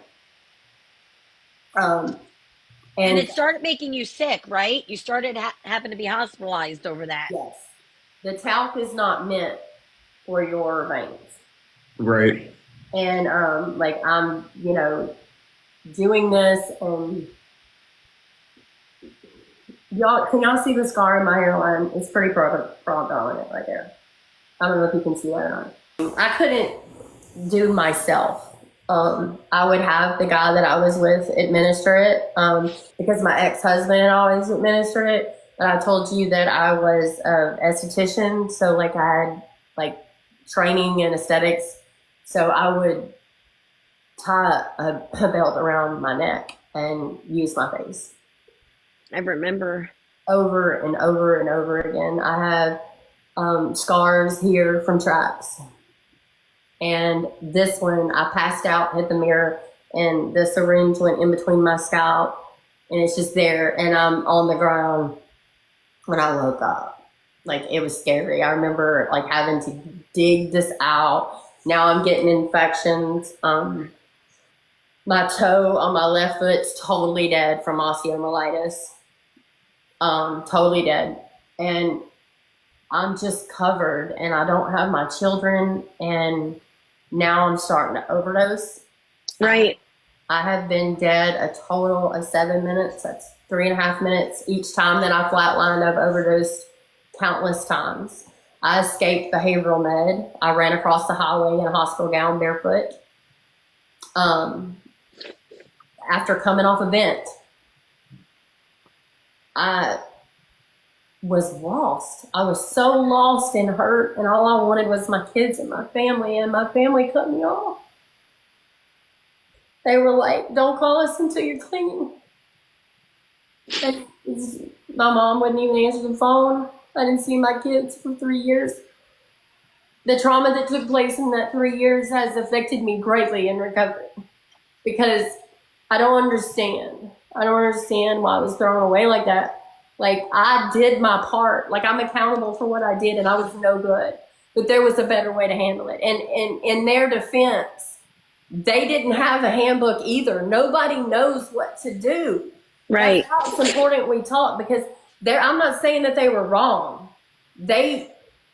And it started making you sick, right? You started having to be hospitalized over that. Yes. The talc is not meant for your veins. Right. And like I'm, doing this and can y'all see the scar in my hairline? It's pretty prominent right there. I don't know if you can see that or not. I couldn't do myself. I would have the guy that I was with administer it because my ex-husband always administered it. But I told you that I was an esthetician, so like I had like training in aesthetics. So I would tie a belt around my neck and use my face. I remember. Over and over and over again. I have scars here from traps. And this one, I passed out, hit the mirror, and the syringe went in between my scalp, and it's just there, and I'm on the ground when I woke up. Like, it was scary. I remember, like, having to dig this out. Now I'm getting infections. My toe on my left foot's totally dead from osteomyelitis. Totally dead. And I'm just covered, and I don't have my children, and now I'm starting to overdose. Right. I have been dead a total of 7 minutes. That's 3.5 minutes each time that I flatlined. I've overdosed countless times. I escaped behavioral med. I ran across the highway in a hospital gown barefoot. After coming off a vent, I was lost. I was so lost and hurt, and all I wanted was my kids and my family cut me off. They were like, "Don't call us until you're clean." And my mom wouldn't even answer the phone. I didn't see my kids for 3 years. The trauma that took place in that 3 years has affected me greatly in recovery because I don't understand. I don't understand why I was thrown away like that. Like, I did my part. Like, I'm accountable for what I did, and I was no good. But there was a better way to handle it. And in their defense, they didn't have a handbook either. Nobody knows what to do. Right. That's how it's important we talk, because I'm not saying that they were wrong. They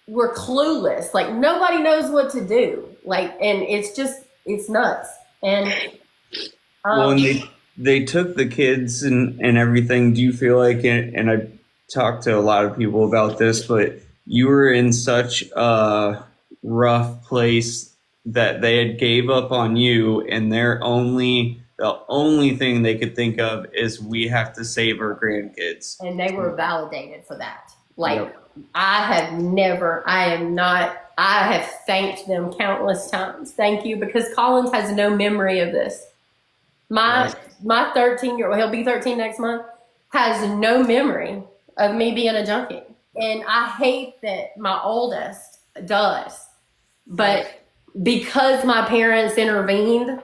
were clueless. Like, nobody knows what to do. Like, and it's nuts. And well, and they took the kids and everything. Do you feel like, and I talked to a lot of people about this, but you were in such a rough place that they had gave up on you, and the only thing they could think of is, we have to save our grandkids. And they were validated for that. Like, Yep. I have thanked them countless times. Thank you, because Collins has no memory of this. My 13-year-old, he'll be 13 next month, has no memory of me being a junkie. And I hate that my oldest does. But because my parents intervened,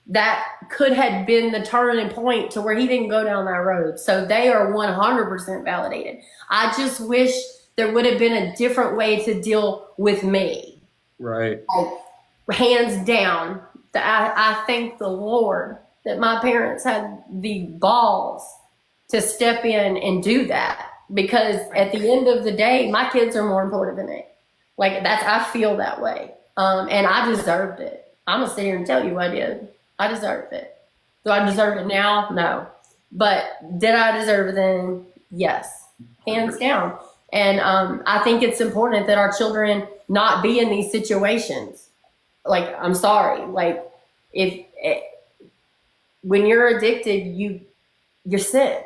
that could have been the turning point to where he didn't go down that road. So they are 100% validated. I just wish there would have been a different way to deal with me. Right. Like, hands down, I thank the Lord that my parents had the balls to step in and do that, because at the end of the day, my kids are more important than me. Like, I feel that way. And I deserved it. I'm gonna sit here and tell you I did. I deserved it. Do I deserve it now? No. But did I deserve it then? Yes. Hands down. And I think it's important that our children not be in these situations. Like, I'm sorry. Like, when you're addicted, you're sick.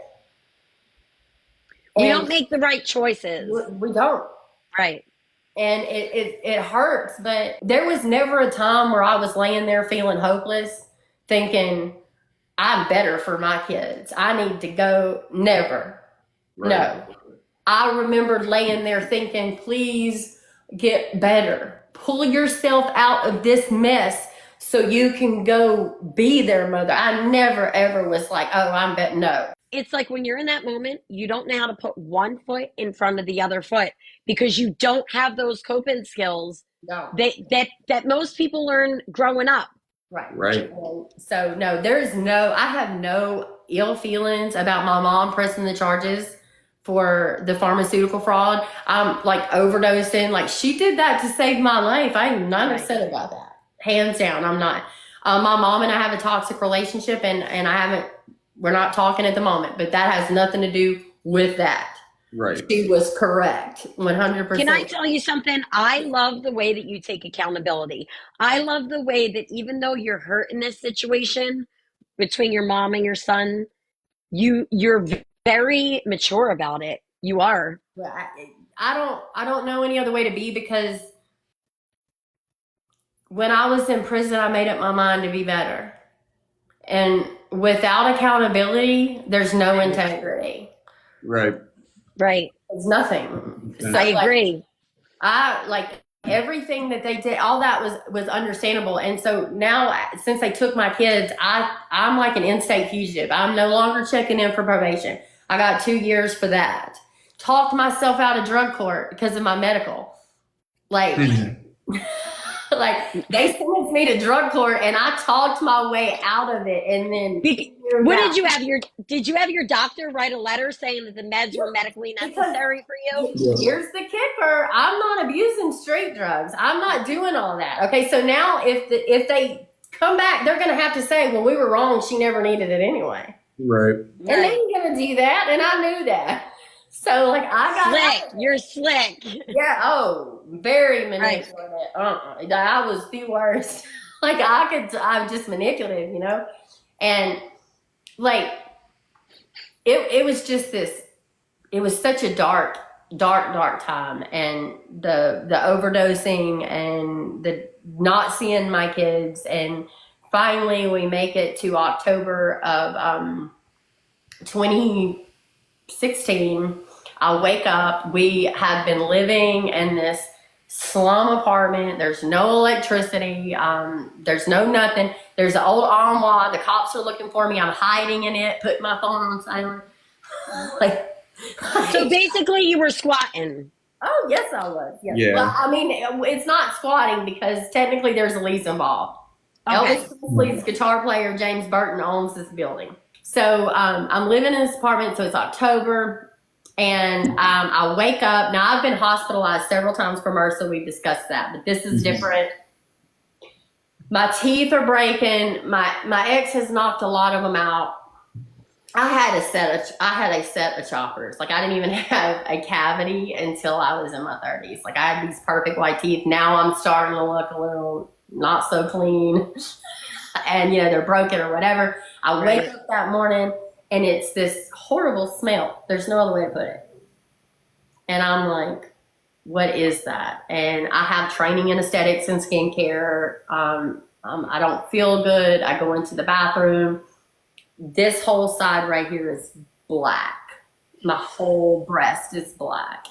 We And don't make the right choices. we don't. Right. And it hurts, but there was never a time where I was laying there feeling hopeless, thinking, I'm better for my kids, I need to go. Never. Right. No. I remembered laying there thinking, please, get better. Pull yourself out of this mess so you can go be their mother. I never ever was like, oh, I'm bet no. It's like when you're in that moment, you don't know how to put one foot in front of the other foot because you don't have those coping skills No. that most people learn growing up. Right. And so no, I have no ill feelings about my mom pressing the charges for the pharmaceutical fraud. I'm like overdosing. Like she did that to save my life. I'm not upset about that. Hands down, I'm not. My mom and I have a toxic relationship, and we're not talking at the moment, but that has nothing to do with that. Right. She was correct, 100%. Can I tell you something? I love the way that you take accountability. I love the way that even though you're hurt in this situation between your mom and your son, you're very mature about it. You are. I don't know any other way to be, because when I was in prison, I made up my mind to be better. And without accountability, there's no integrity. Right. Right. It's nothing. So, I agree. I like everything that they did. All that was understandable. And so now, since they took my kids, I'm like an in-state fugitive. I'm no longer checking in for probation. I got 2 years for that. Talked myself out of drug court because of my medical. Like, like they sentenced me to drug court, and I talked my way out of it. And then what did you have your doctor write a letter saying that the meds were medically necessary for you? Here's the kicker. I'm not abusing street drugs. I'm not doing all that. Okay, so now if they come back, they're going to have to say, well, we were wrong. She never needed it anyway. Right. And they ain't going to do that, and I knew that. So, like, I got slick. You're slick. Yeah. Oh, very manipulative. I was the worst. Like, I'm just manipulative, you know? And, like, it was just this, it was such a dark time. And the overdosing and the not seeing my kids. And finally, we make it to October of 2016. I wake up. We have been living in this slum apartment. There's no electricity. There's no nothing. There's an old armoire. The cops are looking for me. I'm hiding in it, putting my phone on silent. So basically you were squatting. Oh, yes, I was. Yes. Yeah. Well, I mean, it's not squatting because technically there's a lease involved. Okay. Elvis Presley's guitar player, James Burton, owns this building. So I'm living in this apartment. So it's October. And I wake up. Now, I've been hospitalized several times for MRSA. We've discussed that. But this is different. My teeth are breaking. My ex has knocked a lot of them out. I had a set of choppers. Like, I didn't even have a cavity until I was in my 30s. Like, I had these perfect white teeth. Now I'm starting to look a little not so clean. And, you know, they're broken or whatever. I wake up that morning, and it's this horrible smell. There's no other way to put it. And I'm like, what is that? And I have training in aesthetics and skincare. I don't feel good. I go into the bathroom. This whole side right here is black. My whole breast is black.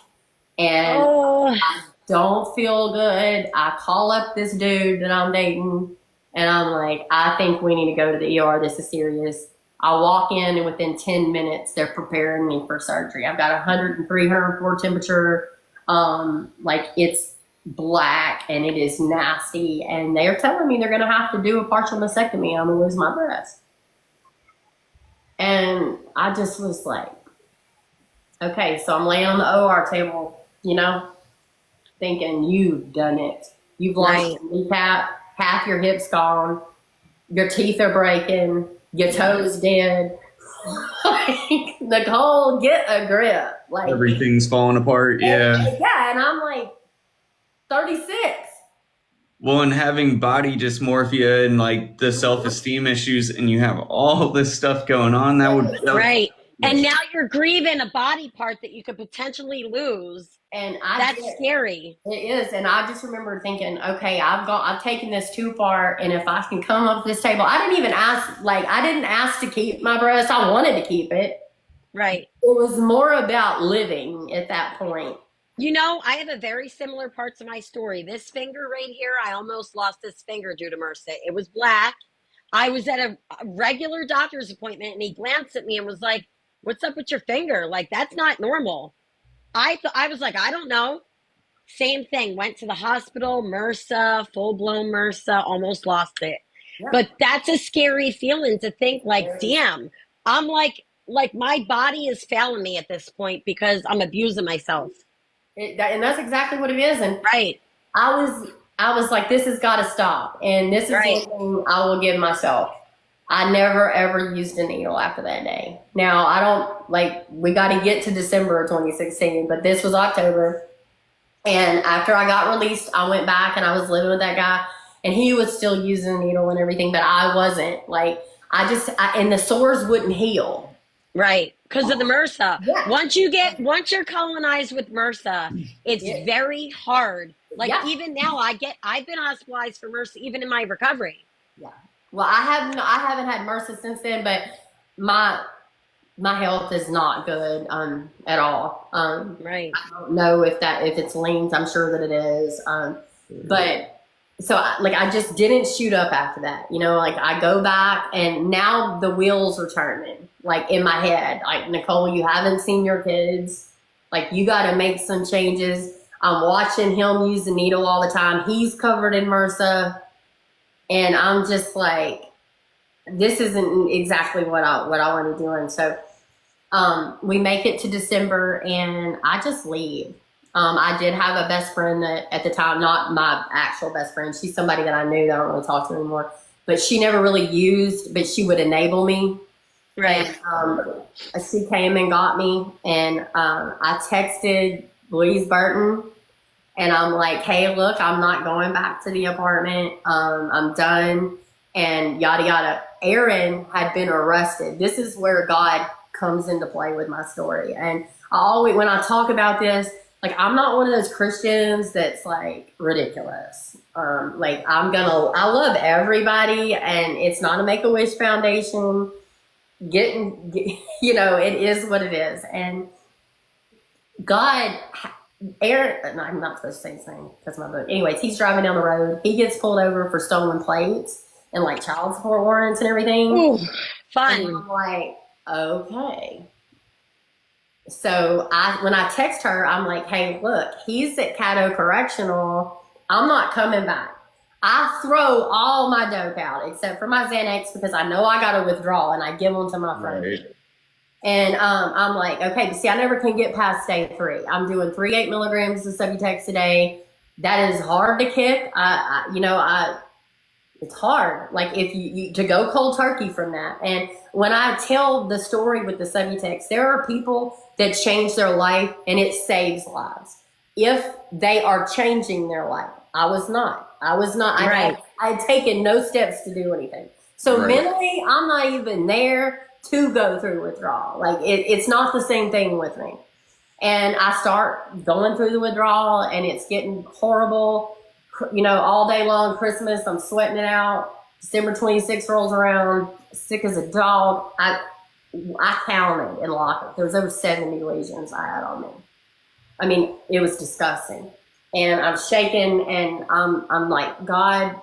And I don't feel good. I call up this dude that I'm dating, and I'm like, I think we need to go to the ER. This is serious. I walk in, and within 10 minutes, they're preparing me for surgery. I've got 103, 104 temperature. Like, it's black, and it is nasty. And they're telling me they're going to have to do a partial mastectomy. I'm going to lose my breast. And I just was like, okay, so I'm laying on the OR table, you know, thinking, you've done it. You've lost your kneecap, half your hips gone, your teeth are breaking, your toes dead. Like, Nicole, get a grip. Like, everything's falling apart. Yeah. Yeah, and I'm like 36. Well, and having body dysmorphia and like the self-esteem issues, and you have all this stuff going on, that would and now you're grieving a body part that you could potentially lose. And that's scary. It is. And I just remember thinking, okay, I've taken this too far. And if I can come up this table, I didn't ask to keep my breast. I wanted to keep it. Right. It was more about living at that point. You know, I have a very similar part to my story. This finger right here, I almost lost this finger due to MRSA. It was black. I was at a regular doctor's appointment and he glanced at me and was like, "What's up with your finger? Like, that's not normal." I was like, "I don't know." Same thing. Went to the hospital, MRSA, full blown MRSA, almost lost it. Yeah. But that's a scary feeling to think like, damn, I'm like my body is failing me at this point because I'm abusing myself. And that's exactly what it is. And Right. I was like, this has got to stop. And this is Right. one thing I will give myself. I never ever used a needle after that day. Now I don't like. We got to get to December of 2016, but this was October. And after I got released, I went back and I was living with that guy, and he was still using a needle and everything, but I wasn't. Like and the sores wouldn't heal. Right. Because of the MRSA. Yeah. Once you're colonized with MRSA, it's very hard. Like even now I've been hospitalized for MRSA even in my recovery. Yeah. Well, I haven't had MRSA since then, but my health is not good at all. Right. I don't know if it's linked. I'm sure that it is. But so I just didn't shoot up after that. You know, like I go back and now the wheels are turning like in my head. Like, Nicole, you haven't seen your kids. Like, you got to make some changes. I'm watching him use the needle all the time. He's covered in MRSA. And I'm just like, this isn't exactly what I want to be doing. So we make it to December and I just leave. I did have a best friend that at the time, not my actual best friend. She's somebody that I knew that I don't really talk to anymore. But she never really used, but she would enable me. Right. And, she came and got me. And I texted Louise Burton. And I'm like, hey, look, I'm not going back to the apartment. I'm done. And yada, yada. Aaron had been arrested. This is where God comes into play with my story. And I always, when I talk about this, like, I'm not one of those Christians that's like ridiculous. Like, I love everybody, and it's not a Make-A-Wish Foundation. You know, it is what it is. And God, Aaron, no, I'm not supposed to say his name because my book. Anyways, he's driving down the road. He gets pulled over for stolen plates and like child support warrants and everything. Ooh, fun. And I'm like, okay. So when I text her, I'm like, hey, look, he's at Caddo Correctional. I'm not coming back. I throw all my dope out except for my Xanax because I know I got to withdraw, and I give them to my friend. Right. And I'm like, okay, but see, I never can get past day 3. I'm doing 3 8 milligrams of Subutex a day. That is hard to kick. It's hard. Like, if you to go cold turkey from that. And when I tell the story with the Subutex, there are people that change their life and it saves lives if they are changing their life. I was not. Right. I had taken no steps to do anything. So mentally, I'm not even there to go through withdrawal. Like, it's not the same thing with me. And I start going through the withdrawal, and it's getting horrible. You know, all day long, Christmas, I'm sweating it out. December 26th rolls around, sick as a dog. I counted in lockup. There was over 70 lesions I had on me. I mean, it was disgusting. And I'm shaking, and I'm like, God,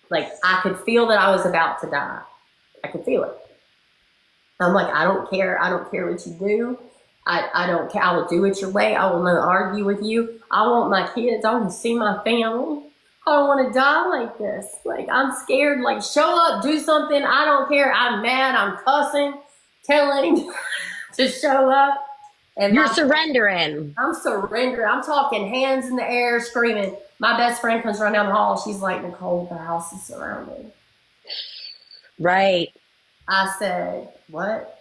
like, I could feel that I was about to die. I could feel it. I'm like, I don't care. I don't care what you do. I don't care. I will do it your way. I will not argue with you. I want my kids. I want to see my family. I don't want to die like this. Like, I'm scared. Like, show up, do something. I don't care. I'm mad. I'm cussing, telling him to show up. And you're surrendering. I'm surrendering. I'm talking hands in the air, screaming. My best friend comes running down the hall. She's like, Nicole, the house is surrounded. Right. I said, what?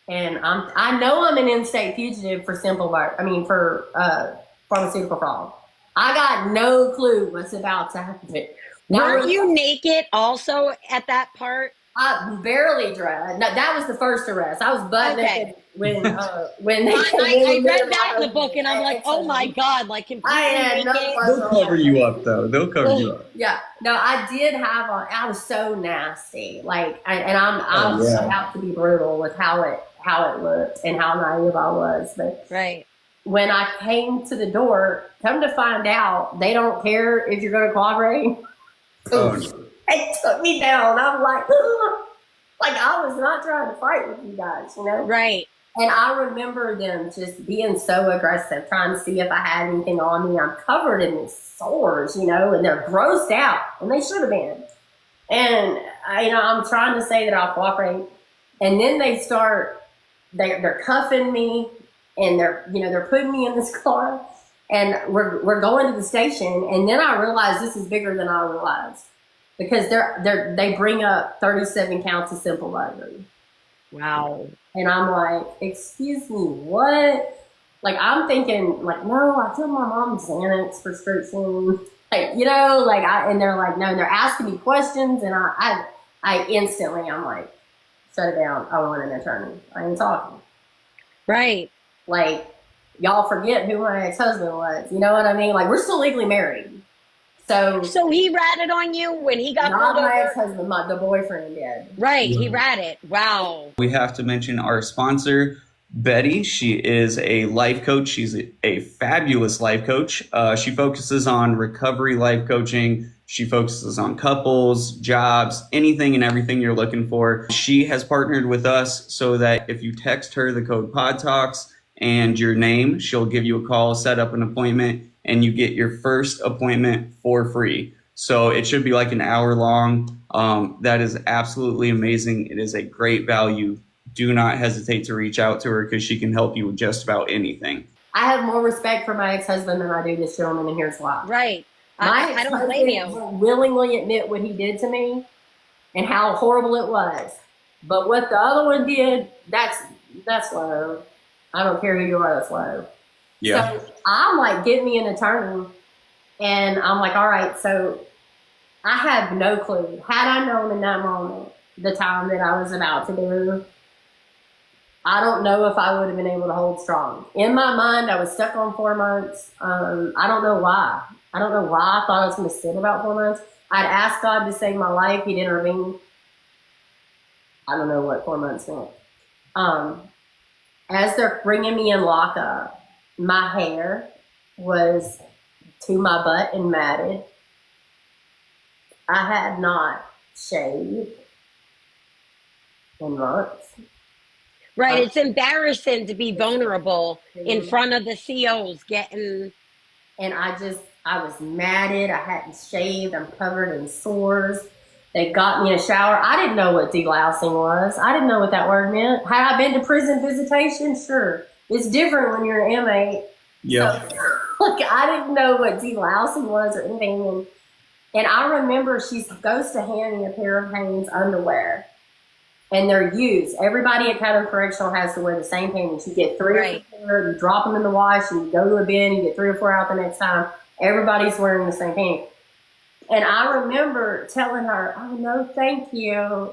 And I know I'm an in-state fugitive for pharmaceutical fraud. I got no clue what's about to happen. Weren't you naked also at that part? I barely dressed. No, that was the first arrest. I was butt naked when they I read that in the book, and I'm like, oh my God, like completely naked. They'll cover you up, though. They'll cover you up. Yeah. No, I did have on. I was so nasty. Like, I was about to be brutal with how it looked and how naive I was. But right. when I came to the door, come to find out, they don't care if you're going to cooperate. Oh, no. They took me down. I'm like, ugh. Like I was not trying to fight with you guys, you know? Right. And I remember them just being so aggressive, trying to see if I had anything on me. I'm covered in these sores, you know, and they're grossed out, and they should have been. And I'm trying to say that I'll cooperate, and then they start. They're cuffing me, and they're putting me in this car, and we're going to the station. And then I realize this is bigger than I realized, because they bring up 37 counts of simple battery. Wow. And I'm like, excuse me, what? Like, I'm thinking, like, no, I filled my mom's Xanax prescription. Like, and they're like, no, and they're asking me questions. And I instantly, I'm like, shut it down. I want an attorney. I ain't talking. Right. Like, y'all forget who my ex-husband was. You know what I mean? Like, we're still legally married. So he ratted on you when he got not pulled my over? ex-husband, the boyfriend did. Right, he ratted. Wow. We have to mention our sponsor, Betty. She is a life coach. She's a fabulous life coach. She focuses on recovery life coaching. She focuses on couples, jobs, anything and everything you're looking for. She has partnered with us so that if you text her the code PodTox and your name, she'll give you a call, set up an appointment, and you get your first appointment for free. So it should be like an hour long. That is absolutely amazing. It is a great value. Do not hesitate to reach out to her because she can help you with just about anything. I have more respect for my ex-husband than I do this gentleman, and here's why. Right. My I don't blame you. ex-husband willingly admit what he did to me and how horrible it was. But what the other one did, that's low. I don't care who you are, that's low. Yeah. So I'm like, get me an attorney. And I'm like, all right, so I have no clue. Had I known in that moment the time that I was about to do, I don't know if I would have been able to hold strong. In my mind, I was stuck on 4 months. I don't know why. I don't know why I thought I was going to sit about 4 months. I'd asked God to save my life. He'd intervene. I don't know what 4 months meant. As they're bringing me in lockup, my hair was to my butt and matted. I had not shaved in months. Right. It's embarrassing to be vulnerable in front of the COs getting. And I was matted. I hadn't shaved. I'm covered in sores. They got me in a shower. I didn't know what delousing was. I didn't know what that word meant. Had I been to prison visitation? Sure. It's different when you're an inmate. Yeah. So, I didn't know what delousing was or anything. And I remember she goes to hand me a pair of Hanes underwear. And they're used. Everybody at Caddo Correctional has to wear the same panties. You get 3 or 4, you drop them in the wash, and you go to a bin, you get 3 or 4 out the next time. Everybody's wearing the same panties. And I remember telling her, oh, no, thank you.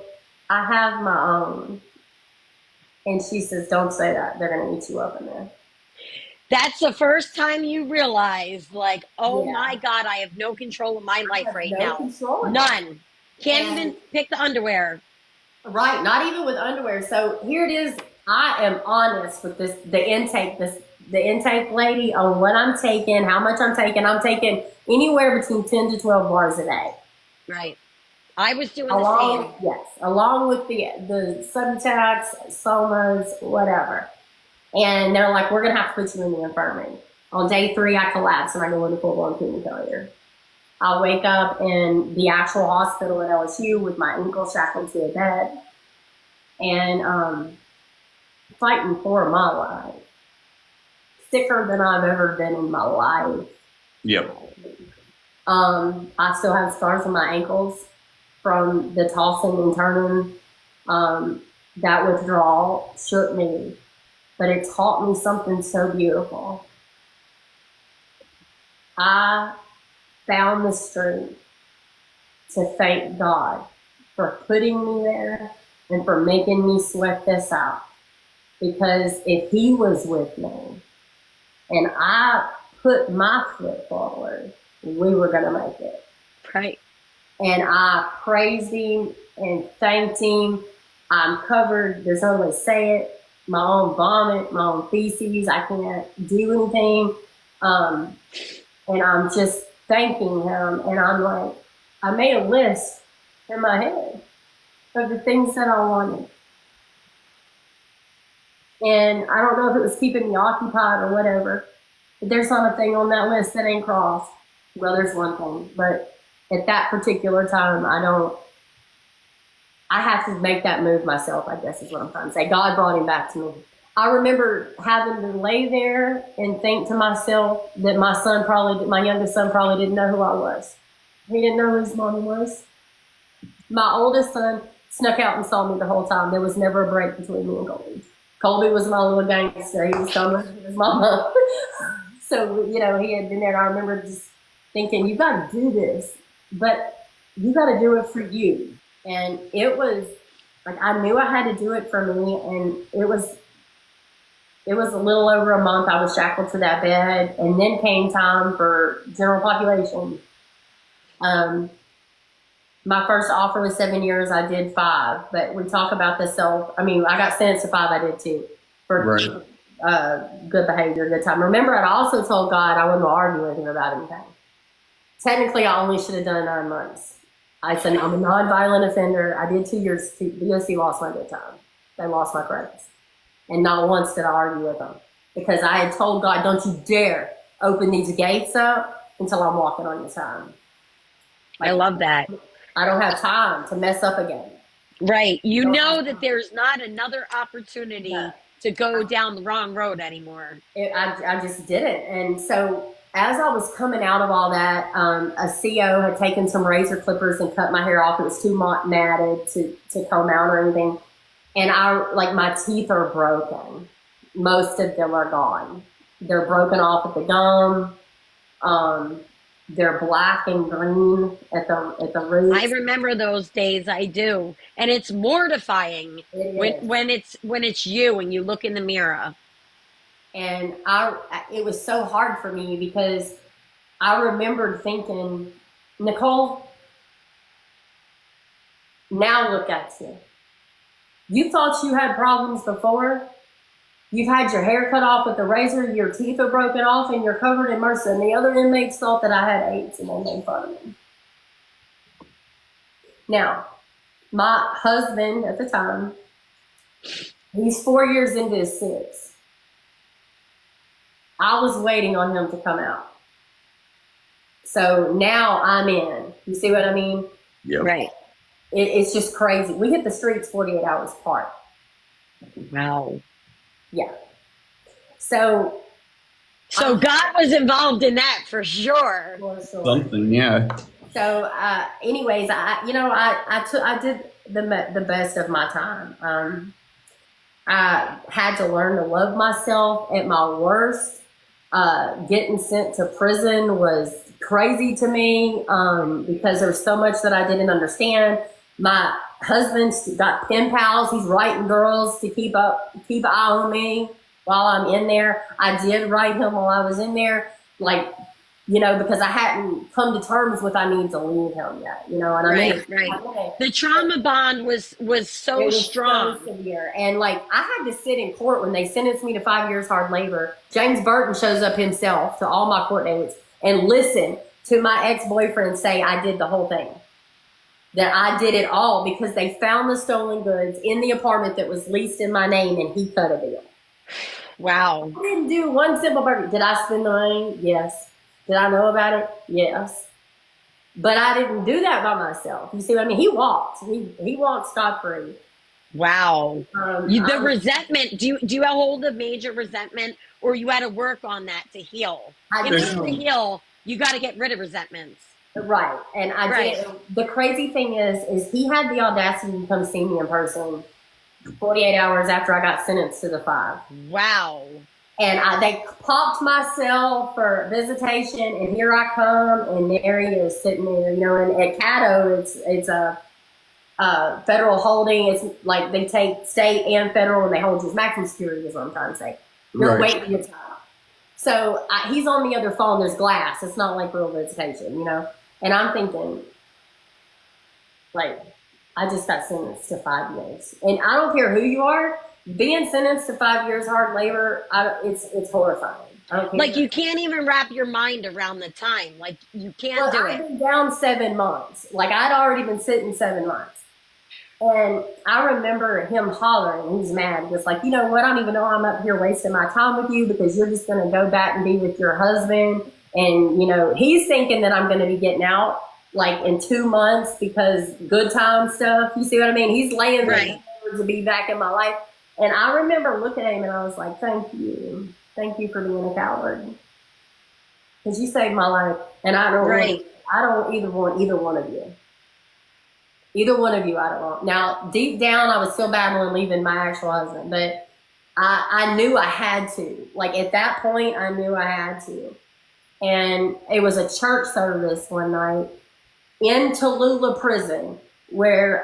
I have my own. And she says, don't say that. They're going to eat you up in there. That's the first time you realize, like, oh Yeah. my God, I have no control of my life right now. Control of None. Can't even pick the underwear. Right, not even with underwear. So here it is. I am honest with the intake lady on what I'm taking, how much I'm taking. I'm taking anywhere between 10 to 12 bars a day. Right. I was doing the same. Yes, along with the Subtax, Somas, whatever. And they're like, we're going to have to put you in the infirmary. On day 3, I collapse and I go into full-blown kidney failure. I wake up in the actual hospital at LSU with my ankle shackled to a bed and fighting for my life. Sicker than I've ever been in my life. Yep. I still have scars on my ankles from the tossing and turning. That withdrawal shook me, but it taught me something so beautiful. I found the strength to thank God for putting me there and for making me sweat this out. Because if He was with me and I put my foot forward, we were going to make it. Right. And I praised Him and thanked Him. I'm covered. There's no way to say it. my own vomit, my own feces. I can't do anything. And I'm just thanking him. And I'm like, I made a list in my head of the things that I wanted. And I don't know if it was keeping me occupied or whatever, but there's not a thing on that list that ain't crossed. Well, there's one thing, but at that particular time, I have to make that move myself, I guess is what I'm trying to say. God brought him back to me. I remember having to lay there and think to myself that my youngest son probably didn't know who I was. He didn't know who his mom was. My oldest son snuck out and saw me the whole time. There was never a break between me and Colby. Colby was my little gangster. He was coming with his mama. So, he had been there. And I remember just thinking, you got to do this, but you got to do it for you. And it was like, I knew I had to do it for me. And it was a little over a month. I was shackled to that bed. And then came time for general population. My first offer was 7 years. I did 5, but we talk about I got sentenced to 5. I did 2 for good behavior, good time. Remember, I also told God I wouldn't argue with him about anything. Technically, I only should have done 9 months. I said, I'm a nonviolent offender. I did 2 years. The DOC lost my good time. They lost my credits. And not once did I argue with them. Because I had told God, don't you dare open these gates up until I'm walking on your time. I love that. I don't have time to mess up again. Right. You know that there's not another opportunity to go down the wrong road anymore. I just didn't. And so as I was coming out of all that, a CO had taken some razor clippers and cut my hair off. It was too matted to comb out or anything. And my teeth are broken. Most of them are gone. They're broken off at the gum. They're black and green at the roots. I remember those days. I do, and it's mortifying when it's you and you look in the mirror. And it was so hard for me because I remembered thinking, Nicole, now look at you. You thought you had problems before. You've had your hair cut off with a razor, your teeth are broken off, and you're covered in MRSA. And the other inmates thought that I had AIDS, and they made fun of me. Now, my husband at the time, he's 4 years into his 6. I was waiting on him to come out. So now I'm in. You see what I mean? Yeah. Right. It's just crazy. We hit the streets 48 hours apart. Wow. Yeah. So God was involved in that for sure. Something, yeah. So, anyways, I did the best of my time. I had to learn to love myself at my worst. Getting sent to prison was crazy to me because there's so much that I didn't understand. My husband's got pen pals. He's writing girls to keep an eye on me while I'm in there. I did write him while I was in there, because I hadn't come to terms with I need to leave him yet, and right. The trauma bond was so strong. So severe. And I had to sit in court when they sentenced me to 5 years hard labor. James Burton shows up himself to all my court dates and listen to my ex-boyfriend say I did the whole thing. That I did it all because they found the stolen goods in the apartment that was leased in my name and he cut a deal. Wow. I didn't do one simple burger. Did I spend the money? Yes. Did I know about it? Yes. But I didn't do that by myself. You see what I mean? He walked. He walked scot-free. Wow. The resentment, do you hold a major resentment or you had to work on that to heal? In order to heal, you got to get rid of resentments. Right. And I did. The crazy thing is he had the audacity to come see me in person 48 hours after I got sentenced to the 5. Wow. And they popped my cell for visitation, and here I come, and there he is sitting there, and at Caddo, it's a federal holding. It's like they take state and federal, and they hold you as maximum security is what I'm trying to say. You're waiting your time. So he's on the other phone. There's glass. It's not like real visitation, And I'm thinking, I just got sentenced to 5 years. And I don't care who you are. being sentenced to 5 years hard labor, it's horrifying. I don't care. Like, you can't even wrap your mind around the time. Like, you can't Well, do I've it. been down 7 months. Like, I'd already been sitting 7 months. And I remember him hollering. He's mad. He was like, you know what? I don't even know I'm up here wasting my time with you because you're just going to go back and be with your husband. And, you know, he's thinking that I'm going to be getting out like in 2 months because good time stuff. You see what I mean? He's laying there to be back in my life. And I remember looking at him and I was like, thank you. Thank you for being a coward. Because you saved my life. And I don't either want either one of you. Either one of you, I don't want. Now, deep down, I was still battling leaving my actual husband, but I knew I had to. Like, at that point, I knew I had to. And it was a church service one night in Tallulah prison where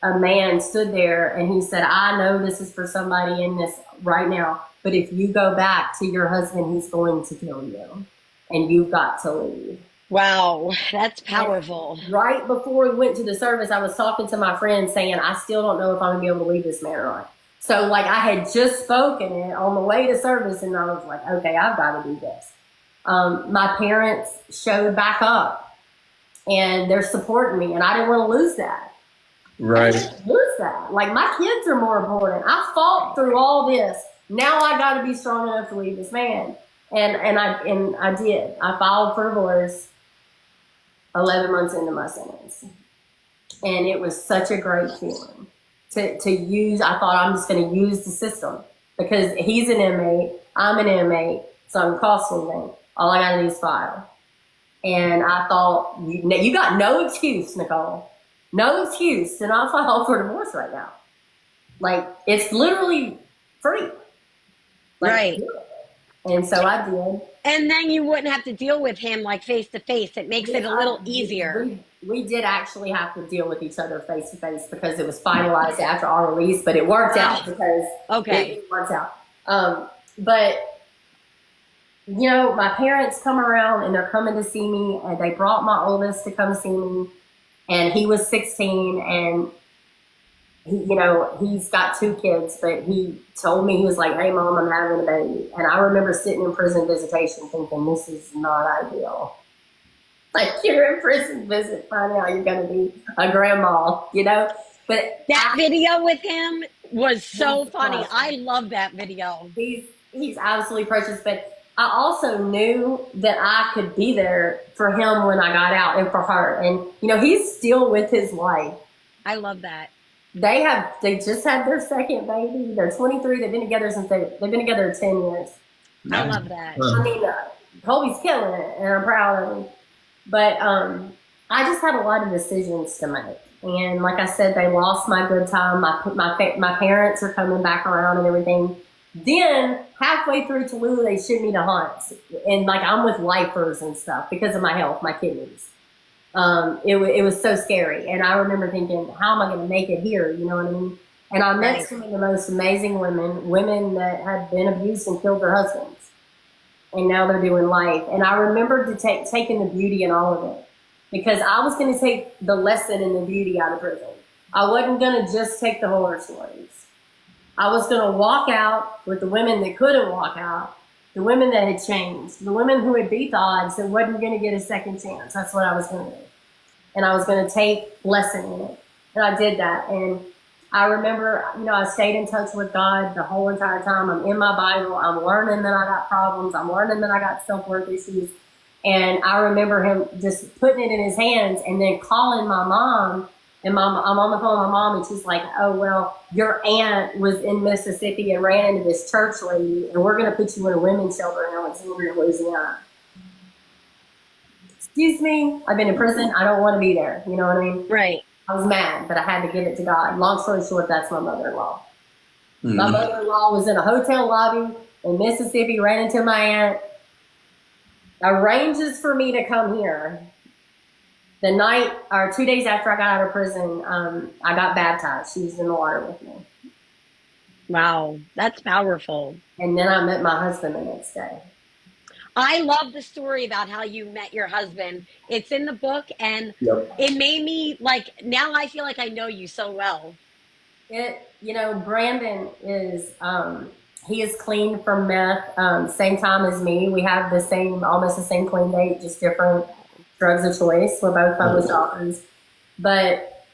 a man stood there and he said, I know this is for somebody in this right now, but if you go back to your husband, he's going to kill you, and you've got to leave. Wow, that's powerful. And right before we went to the service, I was talking to my friend saying, I still don't know if I'm going to be able to leave this man or not. So, like, I had just spoken it on the way to service, and I was like, okay, I've got to do this. My parents showed back up, and they're supporting me, and I didn't want to lose that. Right. I didn't lose that. Like, my kids are more important. I fought through all this. Now I got to be strong enough to leave this man. And I did. I filed for divorce 11 months into my sentence. And it was such a great feeling to use. I thought I'm just going to use the system because he's an inmate, I'm an inmate, so I'm costing them. All I got to do is file. And I thought, you got no excuse, Nicole. No excuse to not file for divorce right now. Like, it's literally free. Like, right. And so I did. And then you wouldn't have to deal with him like face to face. It makes it a little easier. We did actually have to deal with each other face to face because it was finalized after our release, but it worked out because it worked out. But you know, my parents come around and they're coming to see me, and they brought my oldest to come see me, and he was 16, and he, you know, he's got 2 kids, but he told me, he was like, hey mom, I'm having a baby. And I remember sitting in prison visitation thinking, this is not ideal. Like, you're in prison visit, finding out you're going to be a grandma, you know? But that video with him was so funny. Awesome. I love that video. He's absolutely precious, but I also knew that I could be there for him when I got out and for her. And, you know, he's still with his wife. I love that. They just had their second baby. They're 23. They've been together since they've been together 10 years. I love that. I mean, Colby's killing it, and I'm proud of him. But I just had a lot of decisions to make. And like I said, they lost my good time. My parents are coming back around and everything. Then halfway through Tallulah, they shipped me to Hunts, and like I'm with lifers and stuff because of my health, my kidneys. It was so scary, and I remember thinking, how am I going to make it here? You know what I mean? And I met some of the most amazing women that had been abused and killed their husbands, and now they're doing life. And I remember taking the beauty in all of it, because I was going to take the lesson and the beauty out of prison. I wasn't going to just take the horror stories. I was going to walk out with the women that couldn't walk out, the women that had changed, the women who had beat the odds and wasn't going to get a second chance. That's what I was going to do. And I was going to take lesson in it. And I did that. And I remember, you know, I stayed in touch with God the whole entire time. I'm in my Bible. I'm learning that I got problems. I'm learning that I got self-worth issues. And I remember him just putting it in his hands and then calling my mom. And I'm on the phone with my mom, and she's like, oh, well, your aunt was in Mississippi and ran into this church lady, and we're going to put you in a women's shelter in Alexandria, Louisiana. Excuse me? I've been in prison. I don't want to be there. You know what I mean? Right. I was mad, but I had to give it to God. Long story short, that's my mother-in-law. Mm-hmm. My mother-in-law was in a hotel lobby in Mississippi, ran into my aunt, arranges for me to come here. The night, or 2 days after I got out of prison, I got baptized. She was in the water with me. Wow, that's powerful. And then I met my husband the next day. I love the story about how you met your husband. It's in the book, and It made me, like, now I feel like I know you so well. Brandon is, he is clean from meth, same time as me. We have almost the same clean date, just different drugs of choice. We're both published authors. But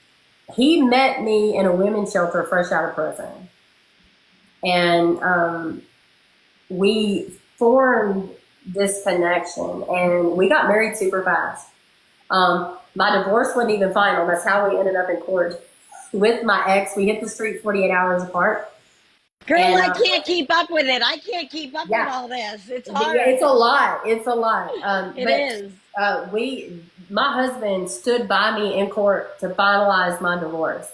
he met me in a women's shelter fresh out of prison. And we formed this connection, and we got married super fast. My divorce wasn't even final. That's how we ended up in court with my ex. We hit the street 48 hours apart. Girl, and, I can't keep up with it. I can't keep up with all this. It's hard. It's a lot. It's a lot. It is. My husband stood by me in court to finalize my divorce,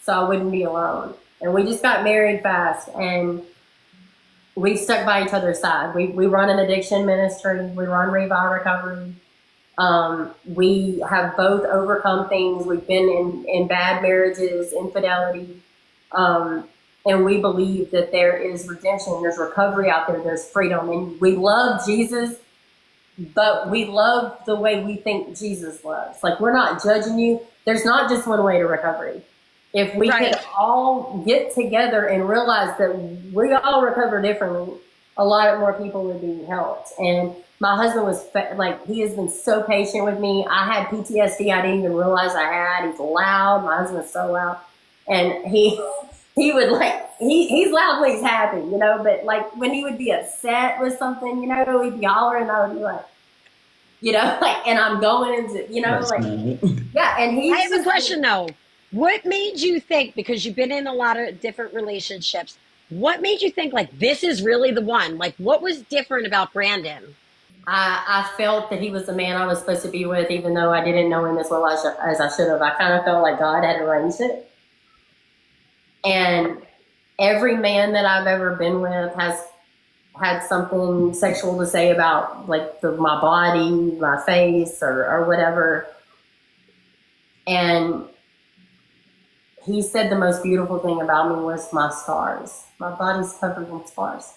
so I wouldn't be alone. And we just got married fast, and we stuck by each other's side. We run an addiction ministry. We run Revive Recovery. We have both overcome things. We've been in bad marriages, infidelity. And we believe that there is redemption, there's recovery out there, there's freedom. And we love Jesus, but we love the way we think Jesus loves. Like, we're not judging you. There's not just one way to recovery. If we could all get together and realize that we all recover differently, a lot more people would be helped. And my husband was he has been so patient with me. I had PTSD I didn't even realize I had. He's loud. My husband's so loud. And he would he's loud when he's happy, but like when he would be upset with something, he'd be hollering, and I would be like, and I'm going into, yeah. And I have a question though. What made you think, because you've been in a lot of different relationships, what made you think like this is really the one? Like, what was different about Brandon? I felt that he was the man I was supposed to be with, even though I didn't know him as well as I should have. I kind of felt like God had arranged it. And every man that I've ever been with has had something sexual to say about like my body, my face, or whatever. And he said the most beautiful thing about me was my scars. My body's covered in scars.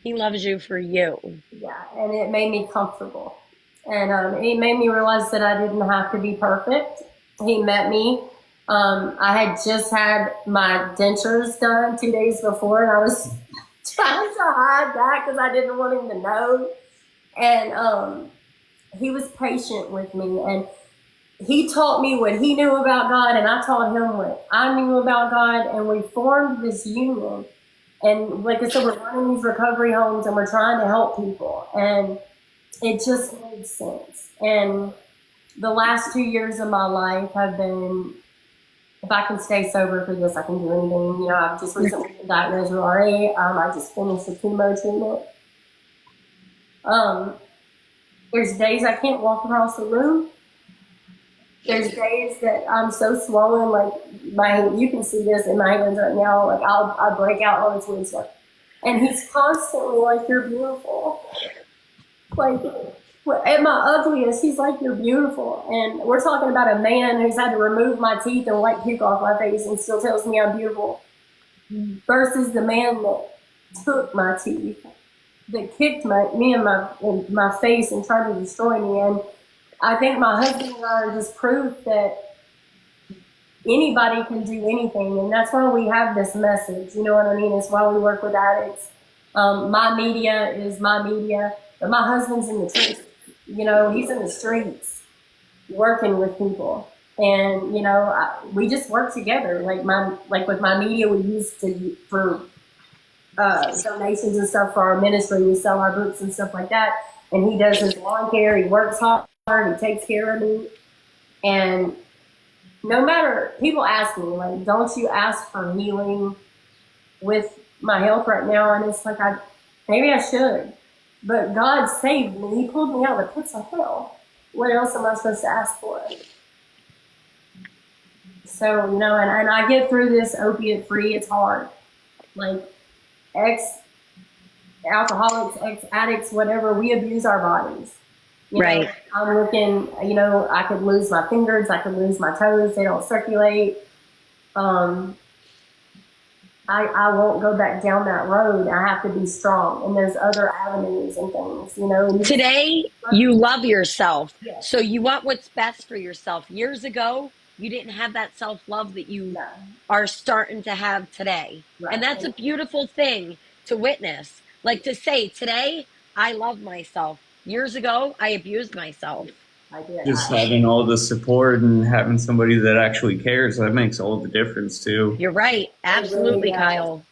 He loves you for you. Yeah, and it made me comfortable. And it made me realize that I didn't have to be perfect. He met me. I had just had my dentures done 2 days before, and I was trying to hide that because I didn't want him to know. And he was patient with me, and he taught me what he knew about God, and I taught him what I knew about God, and we formed this union. And like I said, we're running these recovery homes, and we're trying to help people, and it just made sense. And the last 2 years of my life have been, if I can stay sober for this, I can do anything. I've just recently been diagnosed with RA. I just finished the chemo treatment. There's days I can't walk across the room. There's days that I'm so swollen, like you can see this in my hands right now. Like I break out all this weird stuff, and he's constantly like, "You're beautiful." Like at my ugliest, he's like, "You're beautiful." And we're talking about a man who's had to remove my teeth and wipe puke off my face and still tells me I'm beautiful, versus the man that took my teeth, that kicked me in my face and tried to destroy me. And I think my husband and I are just proof that anybody can do anything, and that's why we have this message. You know what I mean? It's why we work with addicts. My media is my media, but my husband's in the streets. He's in the streets working with people, and we just work together. Like with my media, we use for donations and stuff for our ministry. We sell our books and stuff like that, and he does his lawn care. He works hard. He takes care of me. And no matter, people ask me, like, don't you ask for healing with my health right now? And it's like, maybe I should. But God saved me. He pulled me out of the pits of hell. What else am I supposed to ask for? So, and I get through this opiate free. It's hard. Like, ex-alcoholics, ex-addicts, whatever, we abuse our bodies. Right. I'm looking, I could lose my fingers, I could lose my toes, they don't circulate. I won't go back down that road. I have to be strong, and there's other avenues and things, Today, you love yourself. Yes. So you want what's best for yourself. Years ago, you didn't have that self-love that you No, are starting to have today. And right. that's a beautiful thing to witness. Like to say, today, I love myself. Years ago, I abused myself. I did. Just having all the support and having somebody that actually cares, that makes all the difference too. You're right. It really Absolutely, does. Kyle.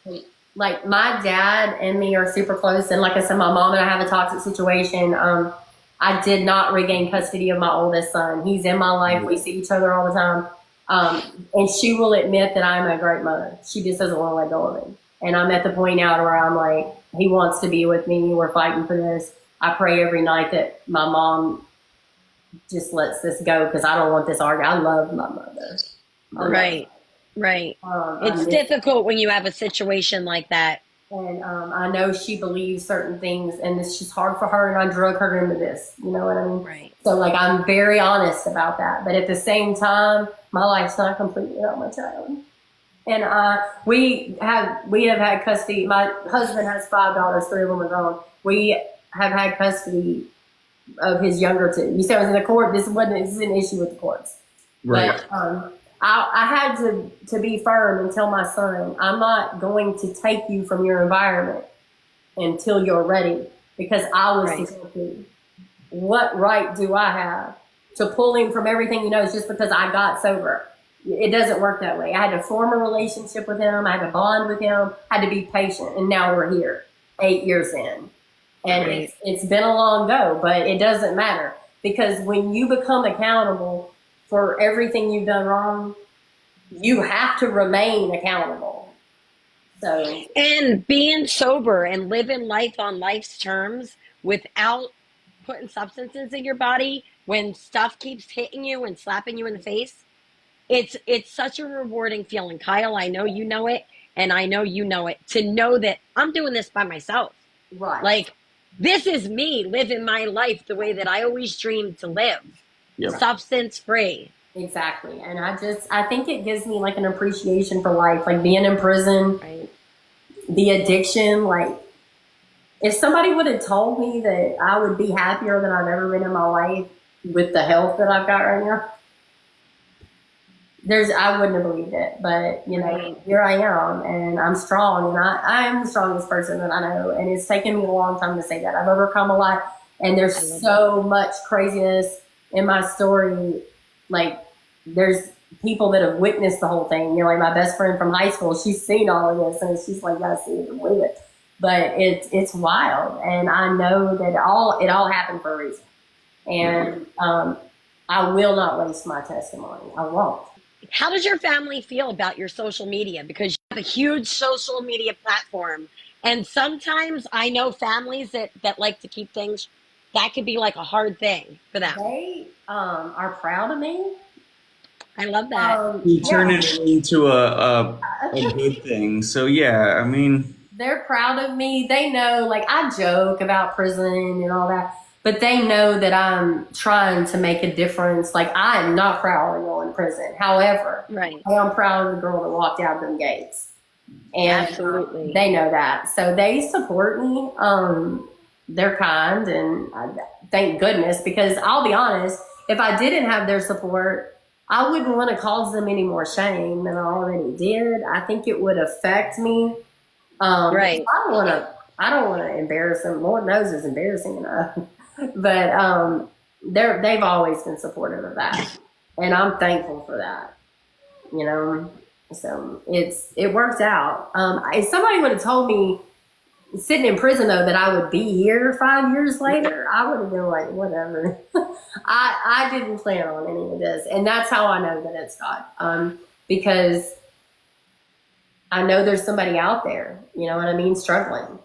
Like my dad and me are super close, and like I said, my mom and I have a toxic situation. I did not regain custody of my oldest son. He's in my life. We see each other all the time. And she will admit that I'm a great mother. She just doesn't want to let go of him. And I'm at the point now where I'm like, he wants to be with me. We're fighting for this. I pray every night that my mom just lets this go because I don't want this argument. I love my mother. Right. Right. I It's miss difficult when you have a situation like that. And I know she believes certain things, and it's just hard for her, and I drug her into this. You know what I mean? Right. So, like, I'm very honest about that. But at the same time, my life's not complete without my child. And we have had custody. My husband has 5 daughters, 3 of them are grown. We have had custody of his younger 2. You said it was in the court. This is an issue with the courts. Right. But I had to be firm and tell my son, I'm not going to take you from your environment until you're ready, because I was Right. the guilty. What right do I have to pull him from everything he knows just because I got sober? It doesn't work that way. I had to form a relationship with him. I had to bond with him. I had to be patient. And now we're here, 8 years in. And Right. it's been a long go, but it doesn't matter, because when you become accountable for everything you've done wrong, you have to remain accountable. So, And being sober and living life on life's terms without putting substances in your body when stuff keeps hitting you and slapping you in the face, it's such a rewarding feeling. Kyle, I know you know it, and I know you know it, to know that I'm doing this by myself. right. Like, this is me living my life the way that I always dreamed to live. Yep. Substance free. Exactly. And I think it gives me like an appreciation for life, like being in prison, Right. the addiction. Like, if somebody would have told me that I would be happier than I've ever been in my life with the health that I've got right now, I wouldn't have believed it. But, you know, Right. here I am, and I'm strong, and I am the strongest person that I know. And it's taken me a long time to say that. I've overcome a lot, and there's so much craziness in my story. Like, there's people that have witnessed the whole thing. You know, like my best friend from high school, she's seen all of this, and she's like, "I see it and believe it." But it's wild, and I know that it all happened for a reason. And I will not waste my testimony. I won't. How does your family feel about your social media? Because you have a huge social media platform. And sometimes I know families that like to keep things, that could be like a hard thing for them. They are proud of me. I love that. You turn it into a good thing. So yeah, I mean, They're proud of me. They know, like, I joke about prison and all that, but they know that I'm trying to make a difference. Like, I am not proud of going to prison. However, Right. I am proud of the girl that walked out them gates. And Absolutely. they know that. So they support me. They're kind, and thank goodness, because I'll be honest, if I didn't have their support, I wouldn't want to cause them any more shame than I already did. I think it would affect me. Right. I don't want to embarrass them. Lord knows it's embarrassing enough. But they've always been supportive of that, and I'm thankful for that. You know, so it worked out. If somebody would have told me sitting in prison though that I would be here 5 years later, I would have been like, whatever. I didn't plan on any of this, and that's how I know that it's God. Because I know there's somebody out there, you know what I mean, struggling.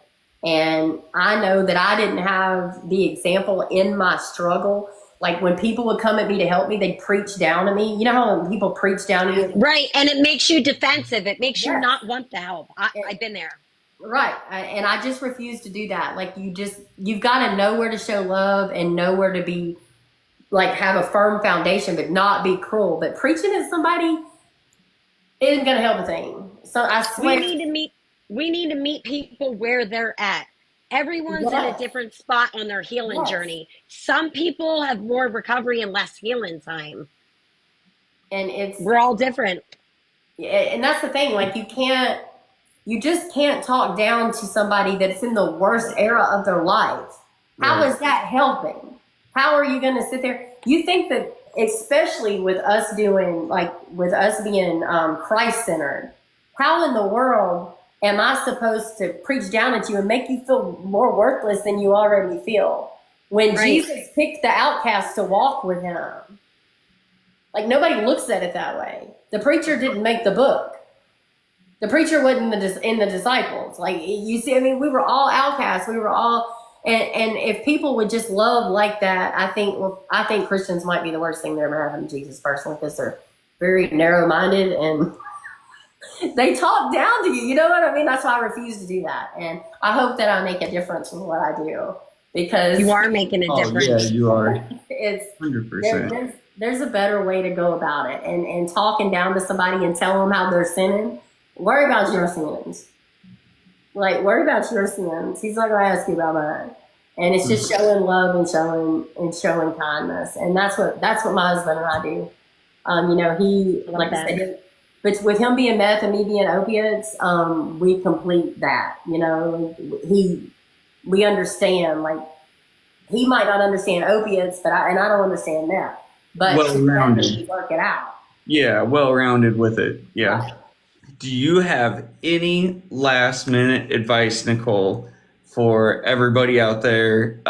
And I know that I didn't have the example in my struggle. Like, when people would come at me to help me, they'd preach down to me. You know how when people preach down to you? Right. And it makes you defensive. It makes you Yes. not want the help. I've been there. Right. And I just refuse to do that. Like, you've got to know where to show love and know where to be, like, have a firm foundation, but not be cruel. But preaching at somebody isn't going to help a thing. So I swear. We need to meet people where they're at. Everyone's in a Yes. different spot on their healing Yes. journey. Some people have more recovery and less healing time. And We're all different. and that's the thing. Like you just can't talk down to somebody that's in the worst era of their life. How Right. is that helping? How are you going to sit there? You think that, especially with us doing, like, with us being Christ centered, how in the world am I supposed to preach down at you and make you feel more worthless than you already feel? When Right. Jesus picked the outcast to walk with him, like, nobody looks at it that way. The preacher didn't make the book. The preacher wasn't in the disciples. Like, you see, I mean, we were all outcasts. We were all, and if people would just love like that, I think Christians might be the worst thing to ever happen to Jesus personally, because they're very narrow-minded and they talk down to you. You know what I mean? That's why I refuse to do that. And I hope that I make a difference with what I do, because You are making a Oh difference. yeah, you are it's 100%. there's a better way to go about it. And talking down to somebody and tell them how they're sinning. Worry about your sins. Like, worry about your sins. He's not going to ask you about mine. And it's just showing love and showing kindness. And that's what my husband and I do. You know, he, like I said, but with him being meth and me being opiates, we complete that. You know, we understand. Like, he might not understand opiates, but I don't understand meth. But Well-rounded. we work it out. Yeah, well-rounded with it. Yeah. Right. Do you have any last minute advice, Nicole, for everybody out there?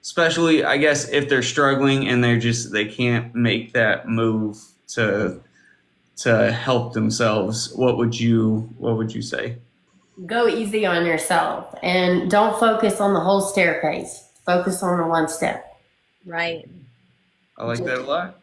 Especially, I guess, if they're struggling and they can't make that move to help themselves. What would you say? Go easy on yourself and don't focus on the whole staircase. Focus on the one step. Right. I like that a lot.